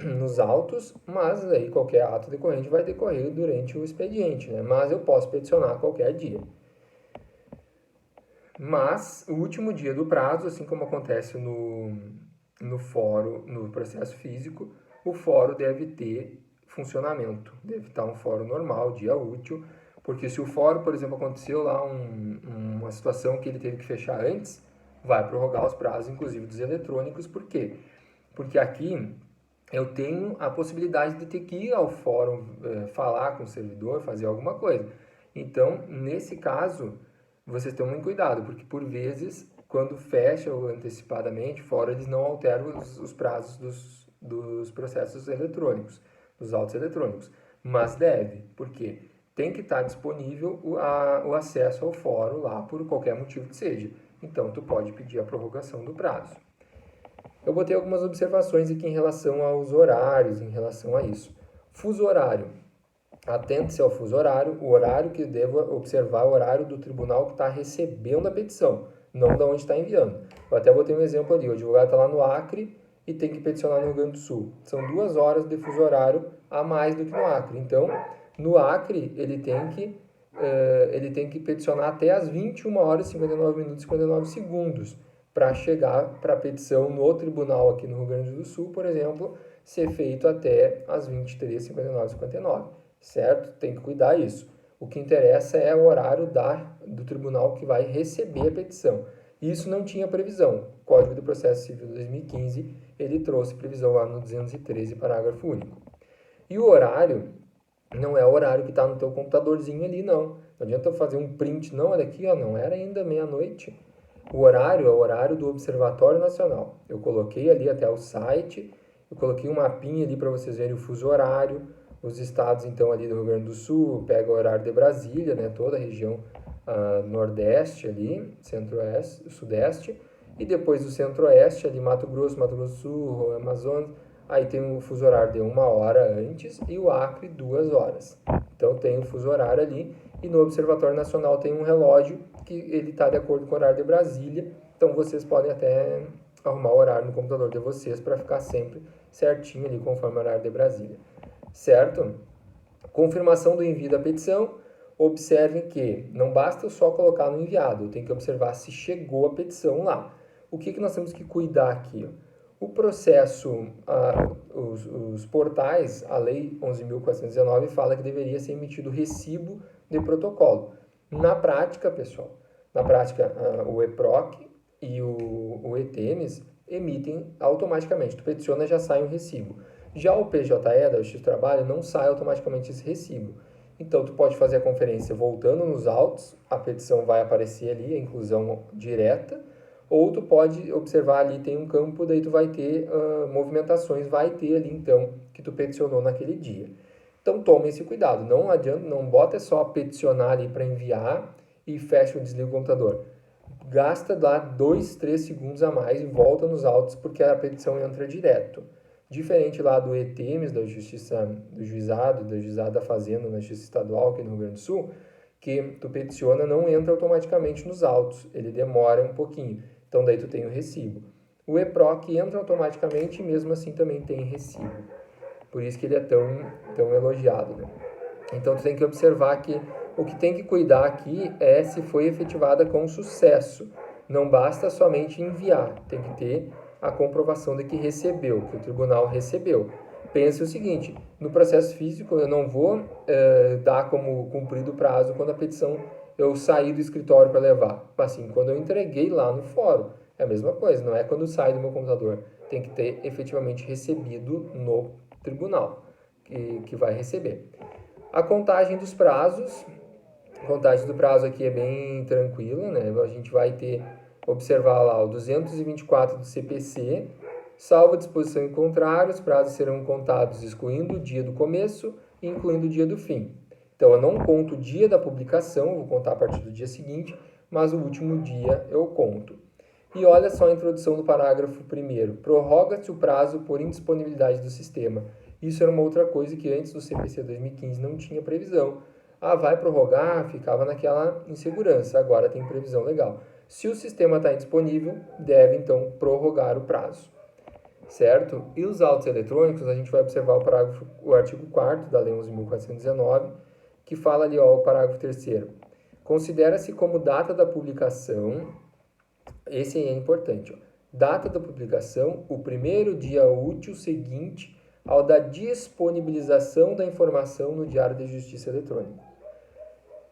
nos autos, mas aí qualquer ato decorrente vai decorrer durante o expediente, né? Mas eu posso peticionar qualquer dia. Mas o último dia do prazo, assim como acontece no fórum, no processo físico, o fórum deve ter funcionamento, deve estar um fórum normal, dia útil, porque se o fórum, por exemplo, aconteceu lá uma situação que ele teve que fechar antes, vai prorrogar os prazos, inclusive dos eletrônicos. Por quê? Porque aqui eu tenho a possibilidade de ter que ir ao fórum, falar com o servidor, fazer alguma coisa. Então, nesse caso, vocês tomem cuidado, porque por vezes, quando fecha antecipadamente, fora eles não alteram os prazos dos processos eletrônicos, dos autos eletrônicos. Mas deve, porque tem que estar disponível o acesso ao fórum lá por qualquer motivo que seja. Então, tu pode pedir a prorrogação do prazo. Eu botei algumas observações aqui em relação aos horários, em relação a isso. Fuso horário. Atente-se ao fuso horário, o horário que deva observar é o horário do tribunal que está recebendo a petição, não de onde está enviando. Eu até botei um exemplo ali, o advogado está lá no Acre e tem que peticionar no Rio Grande do Sul. São 2 horas de fuso horário a mais do que no Acre. Então, no Acre, ele tem que peticionar até as 21 horas, 59 minutos e 59 segundos para chegar para a petição no tribunal aqui no Rio Grande do Sul, por exemplo, ser feito até as 23, 59 59, certo? Tem que cuidar isso. O que interessa é o horário do tribunal que vai receber a petição. Isso não tinha previsão. O Código de Processo Civil de 2015, ele trouxe previsão lá no 213, parágrafo único. E o horário não é o horário que está no teu computadorzinho ali, não. Não adianta eu fazer um print, não, olha aqui, ó, não era ainda meia-noite. O horário é o horário do Observatório Nacional. Eu coloquei ali até o site, eu coloquei um mapinha ali para vocês verem o fuso horário. Os estados, então, ali do Rio Grande do Sul, pega o horário de Brasília, né, toda a região nordeste ali, centro-oeste, sudeste, e depois o centro-oeste, ali Mato Grosso do Sul, Amazonas, aí tem o fuso horário de 1 hora antes e o Acre 2 horas. Então tem o fuso horário ali e no Observatório Nacional tem um relógio que ele está de acordo com o horário de Brasília, então vocês podem até arrumar o horário no computador de vocês para ficar sempre certinho ali conforme o horário de Brasília. Certo? Confirmação do envio da petição. Observem que não basta só colocar no enviado, eu tenho que observar se chegou a petição lá. O que nós temos que cuidar aqui? O processo, os portais, a Lei 11.419 fala que deveria ser emitido recibo de protocolo. Na prática, pessoal, o EPROC e o ETEMES emitem automaticamente. Tu peticiona, já sai um recibo. Já o PJE, da Justiça do Trabalho, não sai automaticamente esse recibo. Então, tu pode fazer a conferência voltando nos autos, a petição vai aparecer ali, a inclusão direta, ou tu pode observar ali, tem um campo, daí tu vai ter movimentações, vai ter ali, então, que tu peticionou naquele dia. Então, tome esse cuidado, não adianta, não bota só peticionar ali para enviar e fecha ou desliga o computador. Gasta lá 2, 3 segundos a mais e volta nos autos, porque a petição entra direto. Diferente lá do ETEMES, da Justiça do Juizado, da Fazenda, na Justiça Estadual aqui no Rio Grande do Sul, que tu peticiona, não entra automaticamente nos autos, ele demora um pouquinho. Então, daí tu tem o recibo. O EPROC entra automaticamente e mesmo assim também tem recibo. Por isso que ele é tão elogiado, né? Então, tu tem que observar que o que tem que cuidar aqui é se foi efetivada com sucesso. Não basta somente enviar, tem que ter a comprovação de que recebeu, que o tribunal recebeu. Pense o seguinte, no processo físico eu não vou dar como cumprido o prazo quando a petição eu saí do escritório para levar. Assim, quando eu entreguei lá no fórum, é a mesma coisa, não é quando sai do meu computador. Tem que ter efetivamente recebido no tribunal, que vai receber. A contagem dos prazos, a contagem do prazo aqui é bem tranquila, né? A gente vai observar lá o 224 do CPC, salvo a disposição em contrário, os prazos serão contados excluindo o dia do começo e incluindo o dia do fim. Então, eu não conto o dia da publicação, vou contar a partir do dia seguinte, mas o último dia eu conto. E olha só a introdução do parágrafo 1º. Prorroga-se o prazo por indisponibilidade do sistema. Isso era uma outra coisa que antes do CPC 2015 não tinha previsão. Vai prorrogar, ficava naquela insegurança, agora tem previsão legal. Se o sistema está indisponível, deve então prorrogar o prazo. Certo? E os autos eletrônicos, a gente vai observar o artigo 4º da Lei 11.419, que fala ali, ó, o parágrafo 3º. Considera-se como data da publicação, esse é importante, ó, data da publicação, o primeiro dia útil seguinte ao da disponibilização da informação no Diário de Justiça Eletrônico.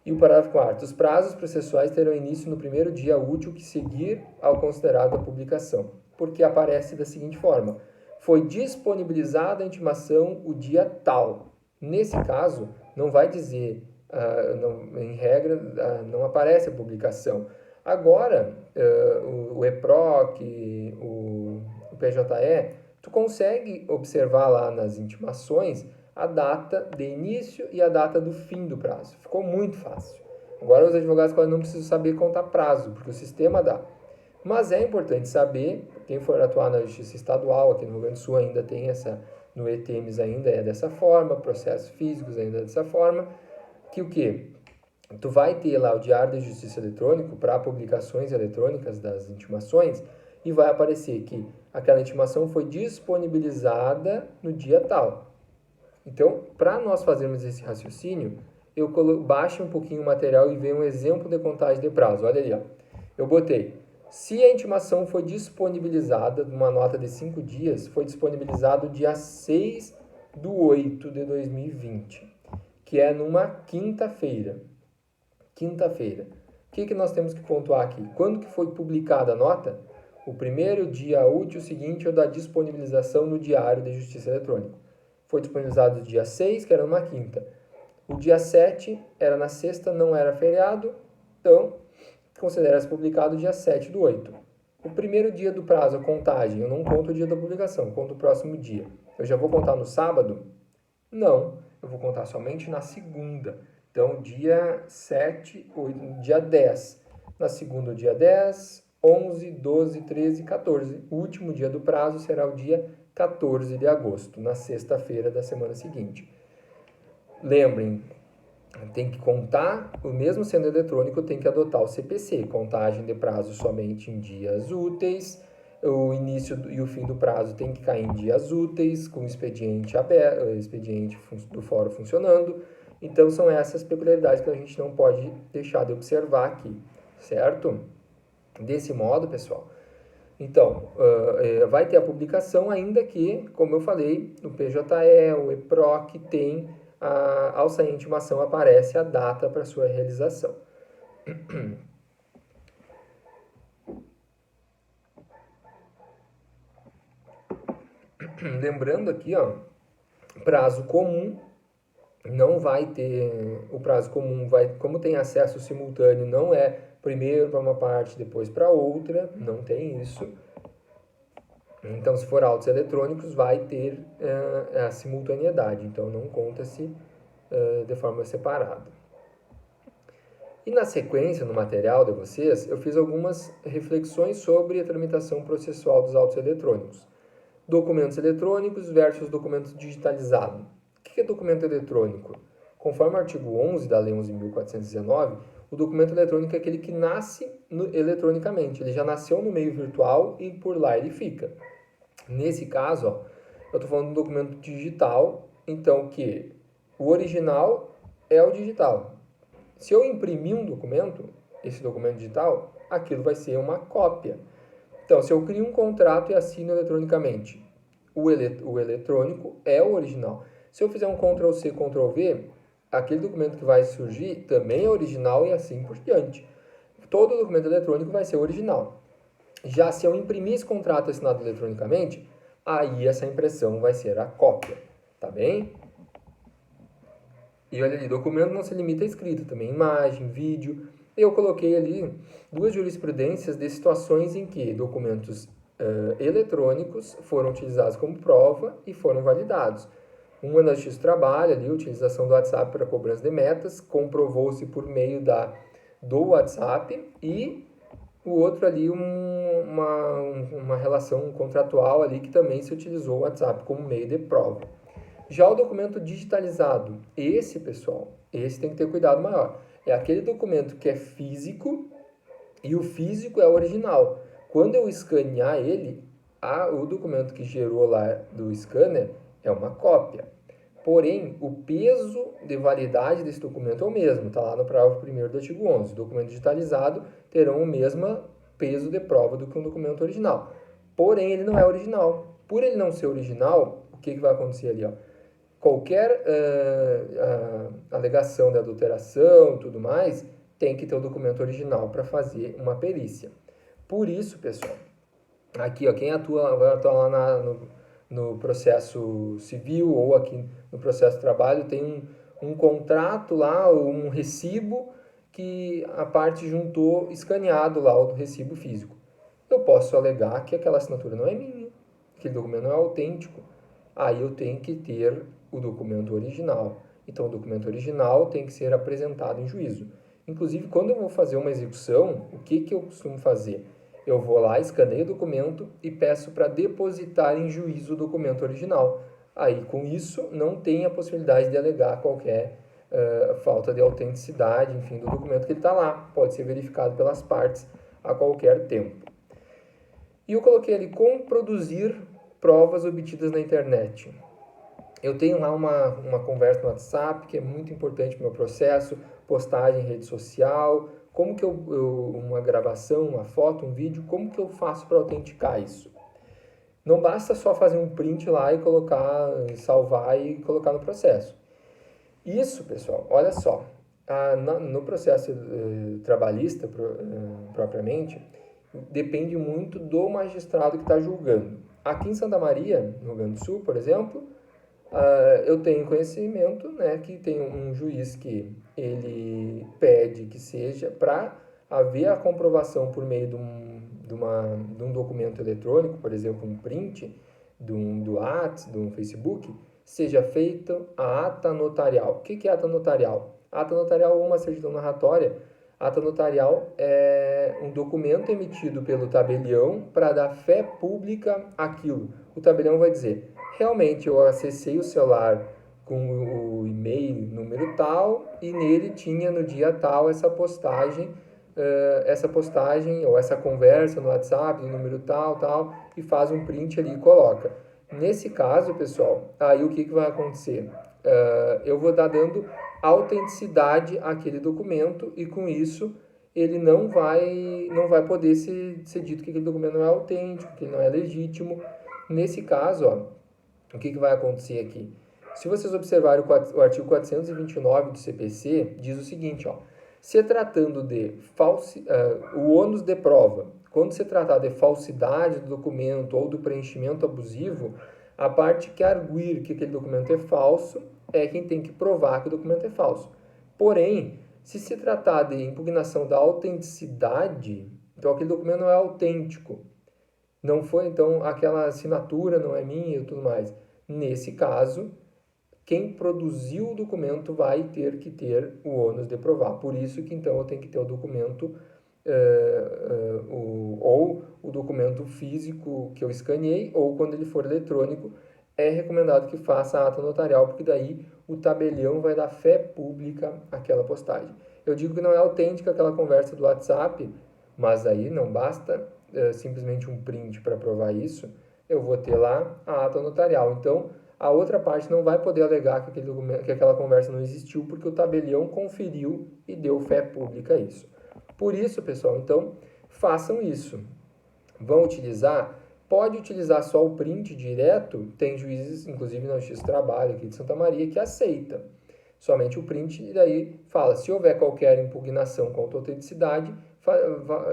E o parágrafo 4º. Os prazos processuais terão início no primeiro dia útil que seguir ao considerado a publicação, porque aparece da seguinte forma: foi disponibilizada a intimação o dia tal. Nesse caso, não vai dizer, em regra, não aparece a publicação. Agora, o EPROC, o PJE, tu consegue observar lá nas intimações a data de início e a data do fim do prazo. Ficou muito fácil. Agora os advogados quase não precisam saber contar prazo, porque o sistema dá. Mas é importante saber, quem for atuar na Justiça Estadual, aqui no Rio Grande do Sul ainda tem essa, no ETMs ainda é dessa forma, processos físicos ainda é dessa forma, que o quê? Tu vai ter lá o Diário da Justiça Eletrônico para publicações eletrônicas das intimações e vai aparecer que aquela intimação foi disponibilizada no dia tal. Então, para nós fazermos esse raciocínio, eu baixo um pouquinho o material e vejo um exemplo de contagem de prazo. Olha ali, ó. Eu botei, se a intimação foi disponibilizada numa nota de 5 dias, foi disponibilizado dia 6/8/2020, que é numa quinta-feira. Quinta-feira. O que nós temos que pontuar aqui? Quando que foi publicada a nota? O primeiro dia útil seguinte ao da disponibilização no Diário de Justiça Eletrônica. Foi disponibilizado dia 6, que era numa quinta. O dia 7 era na sexta, não era feriado, então considera-se publicado dia 7/8. O primeiro dia do prazo, a contagem, eu não conto o dia da publicação, conto o próximo dia. Eu já vou contar no sábado? Não, eu vou contar somente na segunda. Então, dia 7, 8, dia 10. Na segunda, dia 10, 11, 12, 13, 14. O último dia do prazo será o dia 14 de agosto, na sexta-feira da semana seguinte. Lembrem, tem que contar, o mesmo sendo eletrônico, tem que adotar o CPC, contagem de prazo somente em dias úteis, o início e o fim do prazo tem que cair em dias úteis, com o expediente aberto, expediente do fórum funcionando. Então, são essas peculiaridades que a gente não pode deixar de observar aqui, certo? Desse modo, pessoal, então, vai ter a publicação, ainda que, como eu falei, no PJE, o EPROC tem, ao sair a intimação, aparece a data para sua realização. Lembrando aqui, ó, prazo comum, não vai ter, o prazo comum vai, como tem acesso simultâneo, não é primeiro para uma parte, depois para outra, não tem isso. Então, se for autos eletrônicos, vai ter a simultaneidade, então não conta-se de forma separada. E na sequência, no material de vocês, eu fiz algumas reflexões sobre a tramitação processual dos autos eletrônicos. Documentos eletrônicos versus documentos digitalizados. O que é documento eletrônico? Conforme o artigo 11 da Lei 11.419, o documento eletrônico é aquele que nasce eletronicamente. Ele já nasceu no meio virtual e por lá ele fica. Nesse caso, ó, eu estou falando de um documento digital, então que o original é o digital. Se eu imprimir um documento, esse documento digital, aquilo vai ser uma cópia. Então, se eu crio um contrato e assino eletronicamente, o eletrônico é o original. Se eu fizer um Ctrl+C, Ctrl+V, aquele documento que vai surgir também é original e assim por diante. Todo documento eletrônico vai ser original. Já se eu imprimir esse contrato assinado eletronicamente, aí essa impressão vai ser a cópia, tá bem? E olha ali, documento não se limita a escrita, também imagem, vídeo. Eu coloquei ali duas jurisprudências de situações em que documentos eletrônicos foram utilizados como prova e foram validados. Uma na Justiça do Trabalho, ali, a utilização do WhatsApp para cobrança de metas, comprovou-se por meio do WhatsApp, e o outro ali uma relação contratual ali que também se utilizou o WhatsApp como meio de prova. Já o documento digitalizado, esse, pessoal, esse tem que ter cuidado maior. É aquele documento que é físico e o físico é original. Quando eu escanear ele, o documento que gerou lá do scanner é uma cópia. Porém, o peso de validade desse documento é o mesmo, está lá no parágrafo 1º do artigo 11. O documento digitalizado terão o mesmo peso de prova do que um documento original. Porém, ele não é original. Por ele não ser original, o que vai acontecer ali? Ó? Qualquer alegação de adulteração e tudo mais, tem que ter o documento original para fazer uma perícia. Por isso, pessoal, aqui, ó, quem vai atuar lá no processo civil ou aqui no processo de trabalho, tem um contrato lá, um recibo que a parte juntou escaneado lá, o do recibo físico. Eu posso alegar que aquela assinatura não é minha. aquele documento não é autêntico, aí eu tenho que ter o documento original. Então, o documento original tem que ser apresentado em juízo. Inclusive, quando eu vou fazer uma execução, o que eu costumo fazer? Eu vou lá, escaneio o documento e peço para depositar em juízo o documento original. Aí, com isso, não tem a possibilidade de alegar qualquer falta de autenticidade, enfim, do documento que está lá. Pode ser verificado pelas partes a qualquer tempo. E eu coloquei ali como produzir provas obtidas na internet. Eu tenho lá uma conversa no WhatsApp que é muito importante para o meu processo, postagem em rede social, como que uma gravação, uma foto, um vídeo, como que eu faço para autenticar isso? Não basta só fazer um print lá e colocar, salvar e colocar no processo. Isso, pessoal, olha só, no processo trabalhista propriamente, depende muito do magistrado que está julgando. Aqui em Santa Maria, no Rio Grande do Sul, por exemplo, eu tenho conhecimento, né, que tem um juiz que ele pede que seja para haver a comprovação por meio de um documento eletrônico, por exemplo, um print do WhatsApp, do Facebook, seja feita a ata notarial. O que é ata notarial? Ata notarial ou uma certidão narratória. Ata notarial é um documento emitido pelo tabelião para dar fé pública àquilo. O tabelião vai dizer, realmente eu acessei o celular com o e-mail número tal e nele tinha no dia tal essa postagem ou essa conversa no WhatsApp do número tal, e faz um print ali e coloca. Nesse caso, pessoal, aí o que vai acontecer? Eu vou dar dando autenticidade àquele documento e com isso ele não vai poder ser dito que aquele documento não é autêntico, que ele não é legítimo. Nesse caso, ó, o que vai acontecer aqui? Se vocês observarem o artigo 429 do CPC, diz o seguinte, ó, se tratando de o ônus de prova, quando se tratar de falsidade do documento ou do preenchimento abusivo, a parte que arguir que aquele documento é falso é quem tem que provar que o documento é falso. Porém, se tratar de impugnação da autenticidade, então aquele documento não é autêntico, não foi, então, aquela assinatura não é minha e tudo mais. Nesse caso, quem produziu o documento vai ter que ter o ônus de provar. Por isso que, então, eu tenho que ter o documento ou o documento físico que eu escaneei, ou quando ele for eletrônico, é recomendado que faça a ata notarial, porque daí o tabelião vai dar fé pública àquela postagem. Eu digo que não é autêntica aquela conversa do WhatsApp, mas aí não basta simplesmente um print para provar isso, eu vou ter lá a ata notarial. Então, a outra parte não vai poder alegar que aquela conversa não existiu, porque o tabelião conferiu e deu fé pública a isso. Por isso, pessoal, então, façam isso. Vão utilizar? Pode utilizar só o print direto, tem juízes, inclusive na Justiça do Trabalho aqui de Santa Maria, que aceita somente o print, e daí fala, se houver qualquer impugnação contra a autenticidade,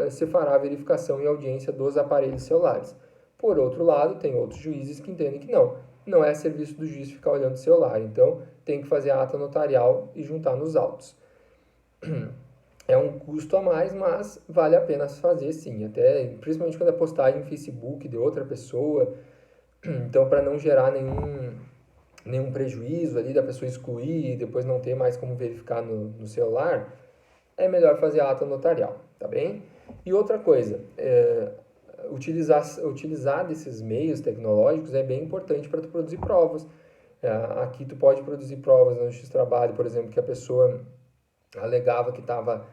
se fará a verificação e audiência dos aparelhos celulares. Por outro lado, tem outros juízes que entendem que não é serviço do juiz ficar olhando o celular, então tem que fazer a ata notarial e juntar nos autos. É um custo a mais, mas vale a pena fazer sim, até principalmente quando é postagem no Facebook de outra pessoa, então para não gerar nenhum prejuízo ali da pessoa excluir e depois não ter mais como verificar no celular, é melhor fazer a ata notarial, tá bem? E outra coisa, utilizar desses meios tecnológicos é bem importante para tu produzir provas. Aqui tu pode produzir provas no Justiça do Trabalho, por exemplo, que a pessoa alegava que estava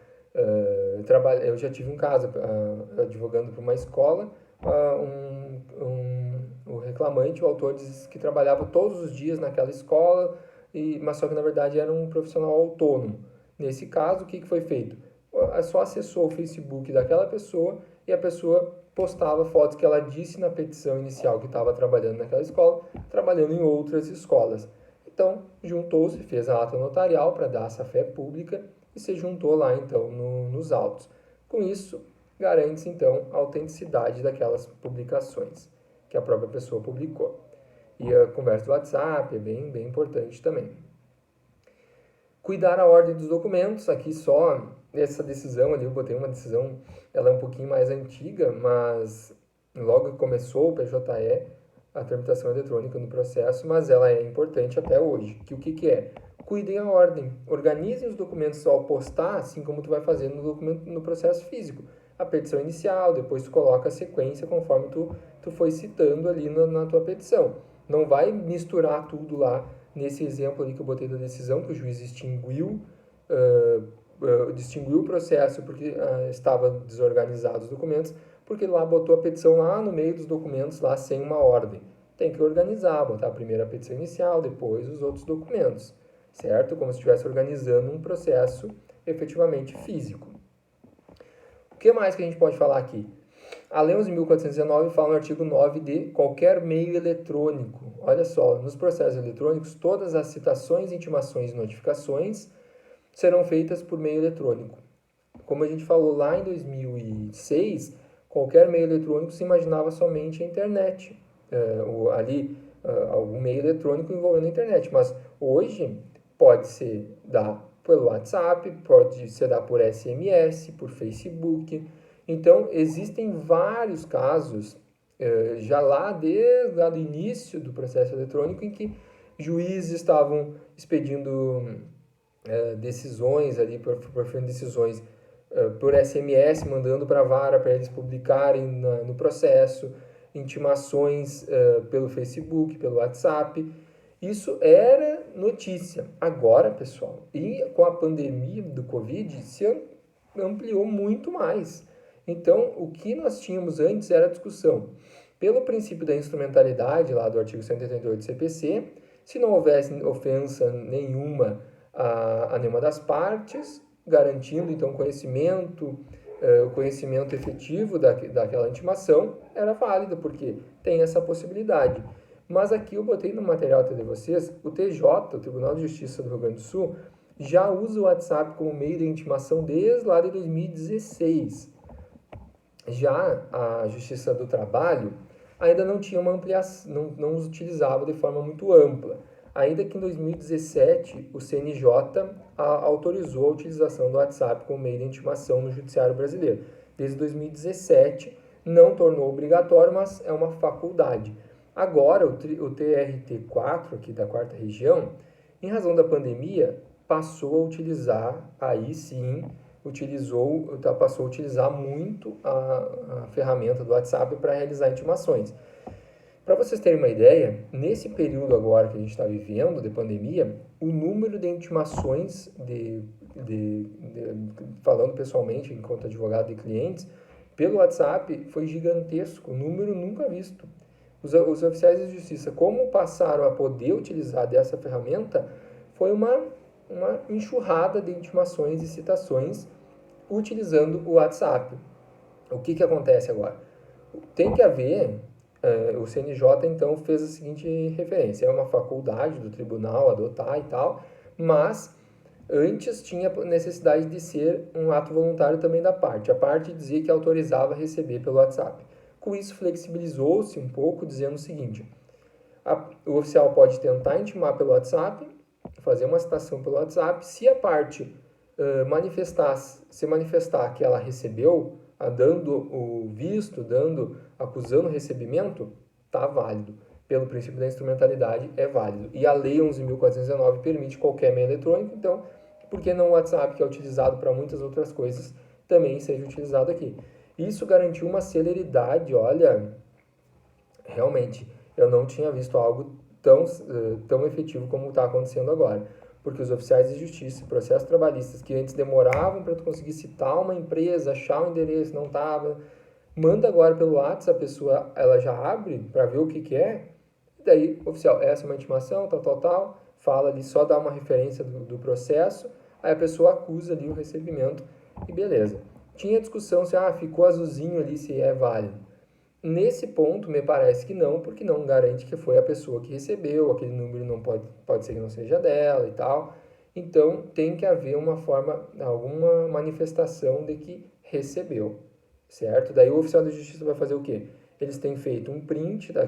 eu já tive um caso advogando para uma escola, o reclamante, o autor diz que trabalhava todos os dias naquela escola, mas só que na verdade era um profissional autônomo. Nesse caso, o que foi feito? Só acessou o Facebook daquela pessoa e a pessoa postava fotos que ela disse na petição inicial que estava trabalhando naquela escola, trabalhando em outras escolas. Então, juntou-se, fez a ata notarial para dar essa fé pública e se juntou lá, então, nos autos. Com isso, garante-se, então, a autenticidade daquelas publicações que a própria pessoa publicou. E a conversa do WhatsApp é bem, bem importante também. Cuidar a ordem dos documentos, aqui só essa decisão ali, eu botei uma decisão, ela é um pouquinho mais antiga, mas logo que começou o PJE, a tramitação eletrônica no processo, mas ela é importante até hoje. Que o que é? Cuidem a ordem, organizem os documentos ao postar, assim como tu vai fazendo no processo físico. A petição inicial, depois tu coloca a sequência conforme tu foi citando ali na tua petição. Não vai misturar tudo lá nesse exemplo ali que eu botei da decisão, que o juiz distinguiu o processo porque estava desorganizado os documentos, porque lá botou a petição lá no meio dos documentos, lá sem uma ordem. Tem que organizar, botar a primeira petição inicial, depois os outros documentos, certo? Como se estivesse organizando um processo efetivamente físico. O que mais que a gente pode falar aqui? A Lei 11.419 fala no artigo 9 de qualquer meio eletrônico. Olha só, nos processos eletrônicos, todas as citações, intimações e notificações serão feitas por meio eletrônico. Como a gente falou lá em 2006, qualquer meio eletrônico se imaginava somente a internet, algum meio eletrônico envolvendo a internet, mas hoje pode ser pelo WhatsApp, pode ser por SMS, por Facebook. Então, existem vários casos, já lá desde o início do processo eletrônico, em que juízes estavam expedindo decisões ali, por decisões por SMS, mandando para a vara para eles publicarem no processo, intimações pelo Facebook, pelo WhatsApp. Isso era notícia. Agora, pessoal, e com a pandemia do Covid, se ampliou muito mais. Então, o que nós tínhamos antes era a discussão pelo princípio da instrumentalidade, lá do artigo 188 do CPC, se não houvesse ofensa nenhuma a nenhuma das partes, garantindo, então, o conhecimento efetivo daquela intimação, era válido, porque tem essa possibilidade. Mas aqui eu botei no material até de vocês, o TJ, o Tribunal de Justiça do Rio Grande do Sul, já usa o WhatsApp como meio de intimação desde lá de 2016. Já a Justiça do Trabalho ainda não tinha uma ampliação, não os utilizava de forma muito ampla. Ainda que em 2017 o CNJ autorizou a utilização do WhatsApp como meio de intimação no Judiciário Brasileiro. Desde 2017 não tornou obrigatório, mas é uma faculdade. Agora o TRT4 aqui da 4ª Região, em razão da pandemia, passou a utilizar, aí sim, passou a utilizar muito a ferramenta do WhatsApp para realizar intimações. Para vocês terem uma ideia, nesse período agora que a gente está vivendo, de pandemia, o número de intimações, falando pessoalmente, enquanto advogado de clientes, pelo WhatsApp foi gigantesco, número nunca visto. Os oficiais de justiça, como passaram a poder utilizar dessa ferramenta, foi uma enxurrada de intimações e citações utilizando o WhatsApp. O que acontece agora? Tem que haver, o CNJ então fez a seguinte referência, é uma faculdade do tribunal adotar e tal, mas antes tinha necessidade de ser um ato voluntário também da parte. A parte dizia que autorizava receber pelo WhatsApp. Com isso, flexibilizou-se um pouco, dizendo o seguinte, o oficial pode tentar intimar pelo WhatsApp, fazer uma citação pelo WhatsApp, se a parte manifestar que ela recebeu, dando o visto, acusando o recebimento, está válido. Pelo princípio da instrumentalidade, é válido. E a Lei 11.419 permite qualquer meio eletrônico, então, por que não o WhatsApp, que é utilizado para muitas outras coisas, também seja utilizado aqui? Isso garantiu uma celeridade, olha, realmente, eu não tinha visto algo tão efetivo como está acontecendo agora. Porque os oficiais de justiça, processos trabalhistas que antes demoravam para tu conseguir citar uma empresa, achar o endereço, não estava, manda agora pelo WhatsApp, a pessoa ela já abre para ver o que é, e daí, oficial, essa é uma intimação, tal, fala ali, só dá uma referência do processo, aí a pessoa acusa ali o recebimento e beleza. Tinha discussão se ficou azulzinho ali, se é válido. Nesse ponto, me parece que não, porque não garante que foi a pessoa que recebeu, aquele número não pode ser que não seja dela e tal. Então, tem que haver alguma manifestação de que recebeu, certo? Daí o oficial da justiça vai fazer o quê? Eles têm feito um print da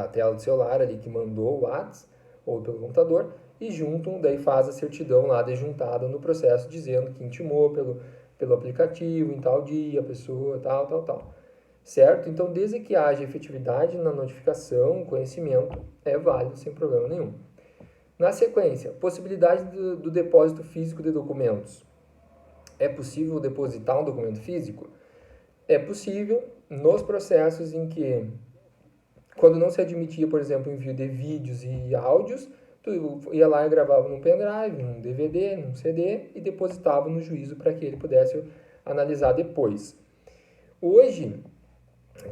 tela do celular ali que mandou o WhatsApp ou pelo computador e juntam, daí faz a certidão lá de juntada no processo dizendo que intimou pelo aplicativo, em tal dia, a pessoa, tal. certo? Então, desde que haja efetividade na notificação, o conhecimento é válido sem problema nenhum. Na sequência, possibilidade do depósito físico de documentos. É possível depositar um documento físico? É possível nos processos em que, quando não se admitia, por exemplo, o envio de vídeos e áudios, tu ia lá e gravava num pendrive, num DVD, num CD e depositava no juízo para que ele pudesse analisar depois. Hoje,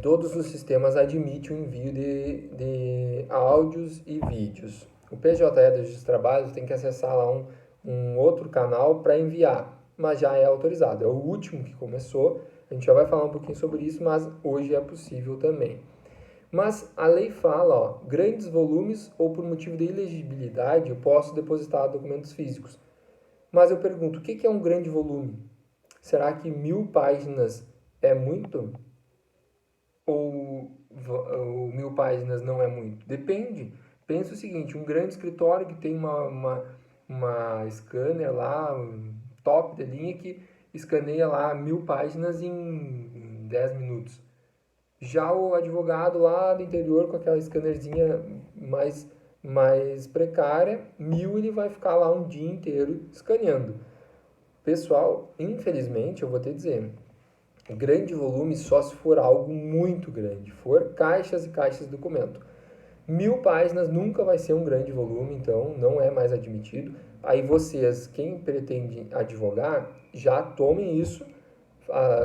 todos os sistemas admitem o envio de áudios e vídeos. O PJE da Justiça do Trabalho tem que acessar lá um outro canal para enviar, mas já é autorizado. É o último que começou, a gente já vai falar um pouquinho sobre isso, mas hoje é possível também. Mas a lei fala, ó, grandes volumes ou por motivo de ilegibilidade eu posso depositar documentos físicos. Mas eu pergunto, o que é um grande volume? Será que 1000 páginas é muito? Ou 1000 páginas não é muito? Depende. Pensa o seguinte, um grande escritório que tem uma scanner lá, top de linha, que escaneia lá 1000 páginas em 10 minutos. Já o advogado lá do interior com aquela scannerzinha mais precária, 1000 ele vai ficar lá um dia inteiro escaneando. Pessoal, infelizmente, eu vou te dizer, grande volume só se for algo muito grande, for caixas e caixas de documento. 1000 páginas nunca vai ser um grande volume, então não é mais admitido. Aí vocês, quem pretende advogar, já tomem isso,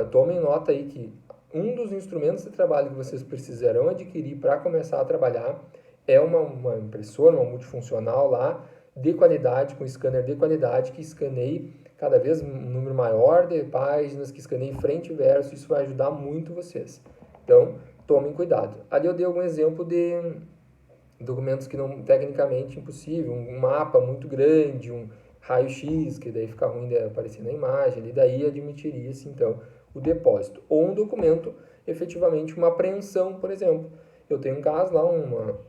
tomem nota aí que um dos instrumentos de trabalho que vocês precisarão adquirir para começar a trabalhar é uma impressora, uma multifuncional lá, de qualidade, com scanner de qualidade, que escaneie cada vez um número maior de páginas, que escaneie frente e verso, isso vai ajudar muito vocês. Então, tomem cuidado. Ali eu dei algum exemplo de documentos que não, tecnicamente impossível, um mapa muito grande, um raio-x, que daí fica ruim de aparecer na imagem, e daí admitiria-se então o depósito. Ou um documento, efetivamente uma apreensão, por exemplo. Eu tenho um caso lá, uma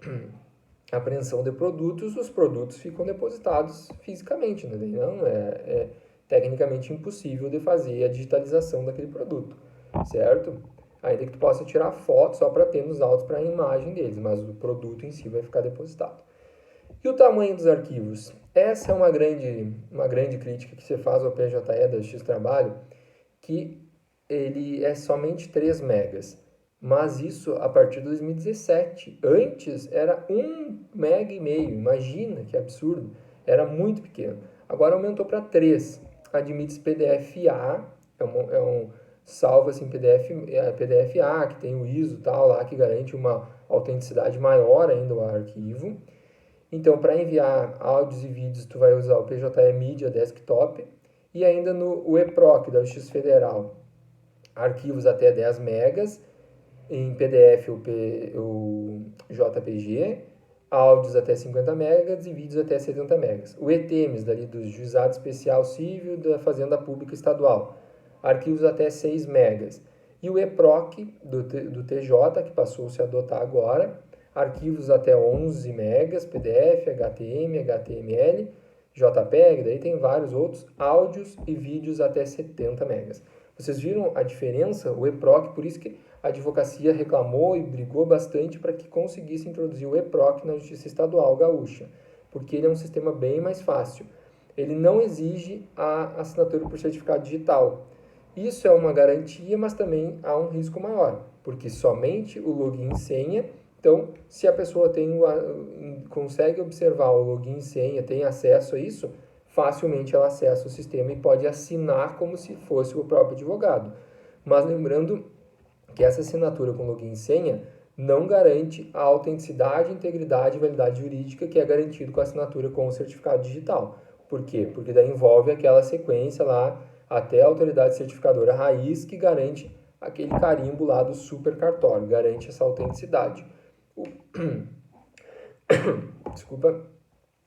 apreensão de produtos, os produtos ficam depositados fisicamente, né? Não é tecnicamente impossível de fazer a digitalização daquele produto, certo? Ainda que tu possa tirar foto só para ter nos autos para a imagem deles, mas o produto em si vai ficar depositado. E o tamanho dos arquivos? Essa é uma grande crítica que se faz ao PJE da Justiça do Trabalho, que ele é somente 3 megas. Mas isso a partir de 2017. Antes era 1,5 mega, imagina que absurdo, era muito pequeno. Agora aumentou para 3. Admite PDF-A, salva assim PDF-A, que tem o ISO tal lá, que garante uma autenticidade maior ainda ao arquivo. Então, para enviar áudios e vídeos, tu vai usar o PJE Media Desktop e ainda no EPROC da Justiça Federal, arquivos até 10 megas, em PDF o JPG, áudios até 50 megas e vídeos até 70 megas. O ETEMES, dali do Juizado Especial Civil da Fazenda Pública Estadual, arquivos até 6 megas. E o EPROC do TJ, que passou-se a adotar agora, arquivos até 11 megas, PDF, HTML, HTML, JPEG, daí tem vários outros, áudios e vídeos até 70 megas. Vocês viram a diferença? O EPROC, por isso que a advocacia reclamou e brigou bastante para que conseguisse introduzir o EPROC na Justiça Estadual Gaúcha, porque ele é um sistema bem mais fácil. Ele não exige a assinatura por certificado digital. Isso é uma garantia, mas também há um risco maior, porque somente o login e senha. Então, se a pessoa consegue observar o login e senha, tem acesso a isso, facilmente ela acessa o sistema e pode assinar como se fosse o próprio advogado. Mas lembrando que essa assinatura com login e senha não garante a autenticidade, integridade e validade jurídica que é garantido com a assinatura com o certificado digital. Por quê? Porque daí envolve aquela sequência lá até a autoridade certificadora raiz que garante aquele carimbo lá do super cartório, garante essa autenticidade. Desculpa.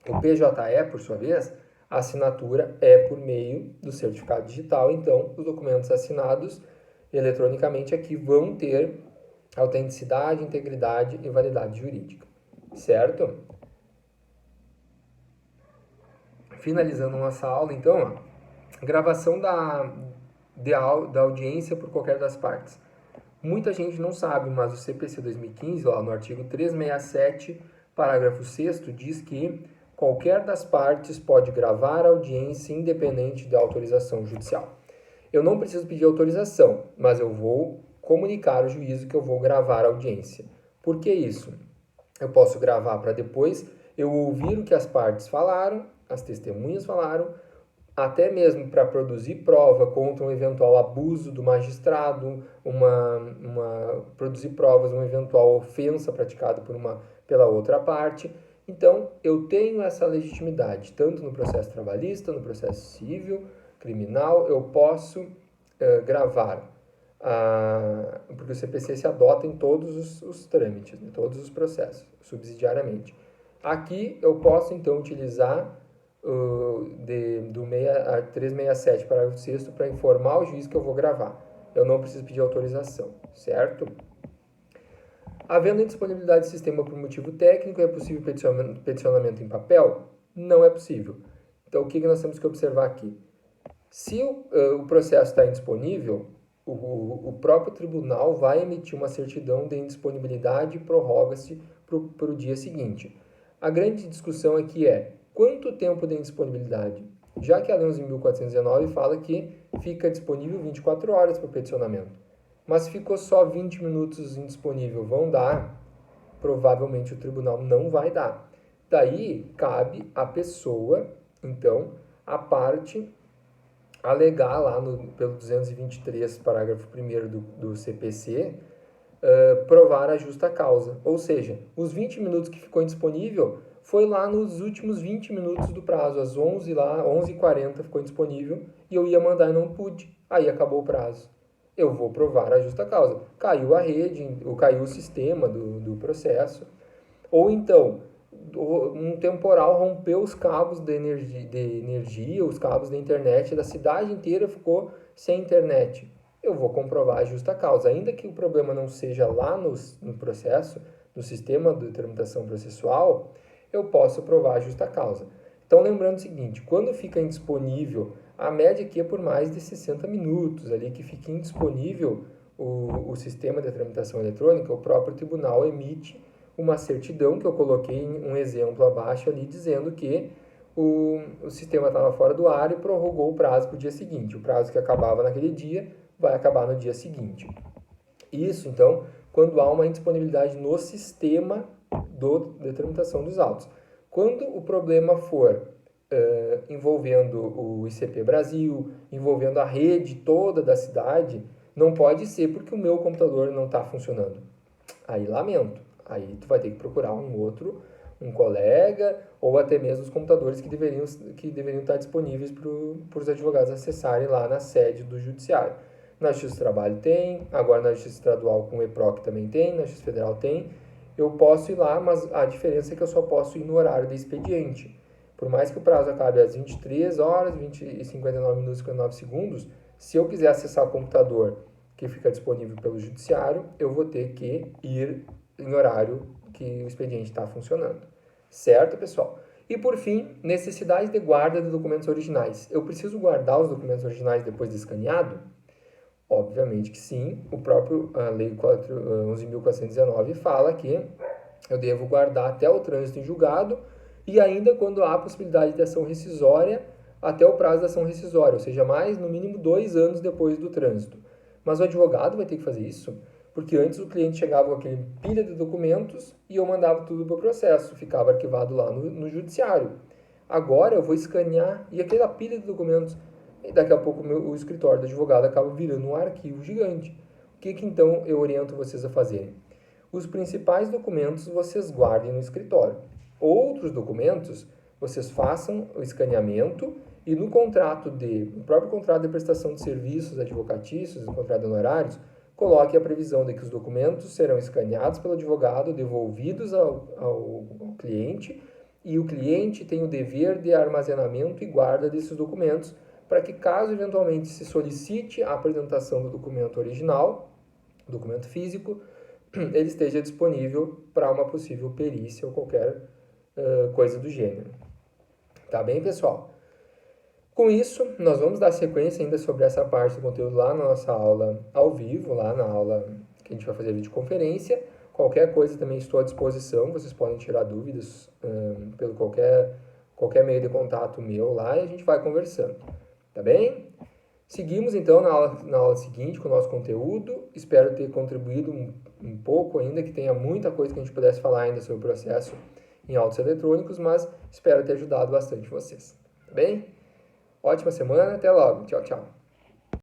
O PJE, por sua vez, a assinatura é por meio do certificado digital, então os documentos assinados eletronicamente aqui vão ter autenticidade, integridade e validade jurídica, certo? Finalizando nossa aula, então, gravação da audiência por qualquer das partes. Muita gente não sabe, mas o CPC 2015, lá no artigo 367, parágrafo 6º, diz que qualquer das partes pode gravar a audiência independente da autorização judicial. Eu não preciso pedir autorização, mas eu vou comunicar ao juízo que eu vou gravar a audiência. Por que isso? Eu posso gravar para depois eu ouvir o que as partes falaram, as testemunhas falaram, até mesmo para produzir prova contra um eventual abuso do magistrado, produzir provas, uma eventual ofensa praticada pela outra parte. Então, eu tenho essa legitimidade, tanto no processo trabalhista, no processo civil, criminal, eu posso gravar, porque o CPC se adota em todos os trâmites, em todos os processos, subsidiariamente. Aqui eu posso, então, utilizar do 367, parágrafo 6º, para informar o juiz que eu vou gravar. Eu não preciso pedir autorização, certo? Havendo indisponibilidade de sistema por motivo técnico, é possível peticionamento em papel? Não é possível. Então, o que nós temos que observar aqui? Se o processo está indisponível, o próprio tribunal vai emitir uma certidão de indisponibilidade e prorroga-se para o dia seguinte. A grande discussão aqui é quanto tempo de indisponibilidade? Já que a Lei 11.419 fala que fica disponível 24 horas para o peticionamento. Mas se ficou só 20 minutos indisponível, vão dar? Provavelmente o tribunal não vai dar. Daí, cabe à pessoa, então, a parte alegar lá pelo 223, parágrafo 1º do CPC, provar a justa causa. Ou seja, os 20 minutos que ficou indisponível foi lá nos últimos 20 minutos do prazo, às 11h40 ficou indisponível e eu ia mandar e não pude. Aí acabou o prazo. Eu vou provar a justa causa. Caiu a rede, ou caiu o sistema do processo. Ou então, um temporal rompeu os cabos de energia, os cabos da internet da cidade inteira ficou sem internet. Eu vou comprovar a justa causa. Ainda que o problema não seja lá no processo, no sistema de tramitação processual, eu posso provar a justa causa. Então, lembrando o seguinte, quando fica indisponível, a média aqui é por mais de 60 minutos, ali que fica indisponível o sistema de tramitação eletrônica, o próprio tribunal emite uma certidão, que eu coloquei um exemplo abaixo ali, dizendo que o sistema estava fora do ar e prorrogou o prazo para o dia seguinte. O prazo que acabava naquele dia vai acabar no dia seguinte. Isso, então, quando há uma indisponibilidade no sistema de tramitação dos autos. Quando o problema for envolvendo o ICP Brasil, envolvendo a rede toda da cidade, não pode ser porque o meu computador não está funcionando. Aí lamento. Aí tu vai ter que procurar um colega, ou até mesmo os computadores que deveriam estar disponíveis para os advogados acessarem lá na sede do judiciário. Na Justiça do Trabalho tem, agora na Justiça Estadual com o EPROC também tem, na Justiça Federal tem. Eu posso ir lá, mas a diferença é que eu só posso ir no horário de expediente. Por mais que o prazo acabe às 23 horas, 59 minutos e 59 segundos, se eu quiser acessar o computador que fica disponível pelo judiciário, eu vou ter que ir em horário que o expediente está funcionando. Certo, pessoal? E por fim, necessidade de guarda de documentos originais. Eu preciso guardar os documentos originais depois de escaneado? Obviamente que sim. A Lei 11.419 fala que eu devo guardar até o trânsito em julgado e ainda quando há possibilidade de ação rescisória, até o prazo da ação rescisória, ou seja, no mínimo 2 anos depois do trânsito. Mas o advogado vai ter que fazer isso, porque antes o cliente chegava com aquele pilha de documentos e eu mandava tudo para o processo, ficava arquivado lá no judiciário. Agora eu vou escanear e aquela pilha de documentos, e daqui a pouco o escritório do advogado acaba virando um arquivo gigante. O que então eu oriento vocês a fazerem? Os principais documentos vocês guardem no escritório. Outros documentos vocês façam o escaneamento e no próprio contrato de prestação de serviços advocatícios, no contrato de honorários, coloque a previsão de que os documentos serão escaneados pelo advogado, devolvidos ao cliente, e o cliente tem o dever de armazenamento e guarda desses documentos, para que caso eventualmente se solicite a apresentação do documento original, documento físico, ele esteja disponível para uma possível perícia ou qualquer coisa do gênero. Tá bem, pessoal? Com isso, nós vamos dar sequência ainda sobre essa parte do conteúdo lá na nossa aula ao vivo, lá na aula que a gente vai fazer videoconferência. Qualquer coisa também estou à disposição, vocês podem tirar dúvidas pelo qualquer meio de contato meu lá e a gente vai conversando, tá bem? Seguimos então na aula seguinte com o nosso conteúdo, espero ter contribuído um pouco ainda, que tenha muita coisa que a gente pudesse falar ainda sobre o processo em autos eletrônicos, mas espero ter ajudado bastante vocês, tá bem? Ótima semana, até logo, tchau, tchau!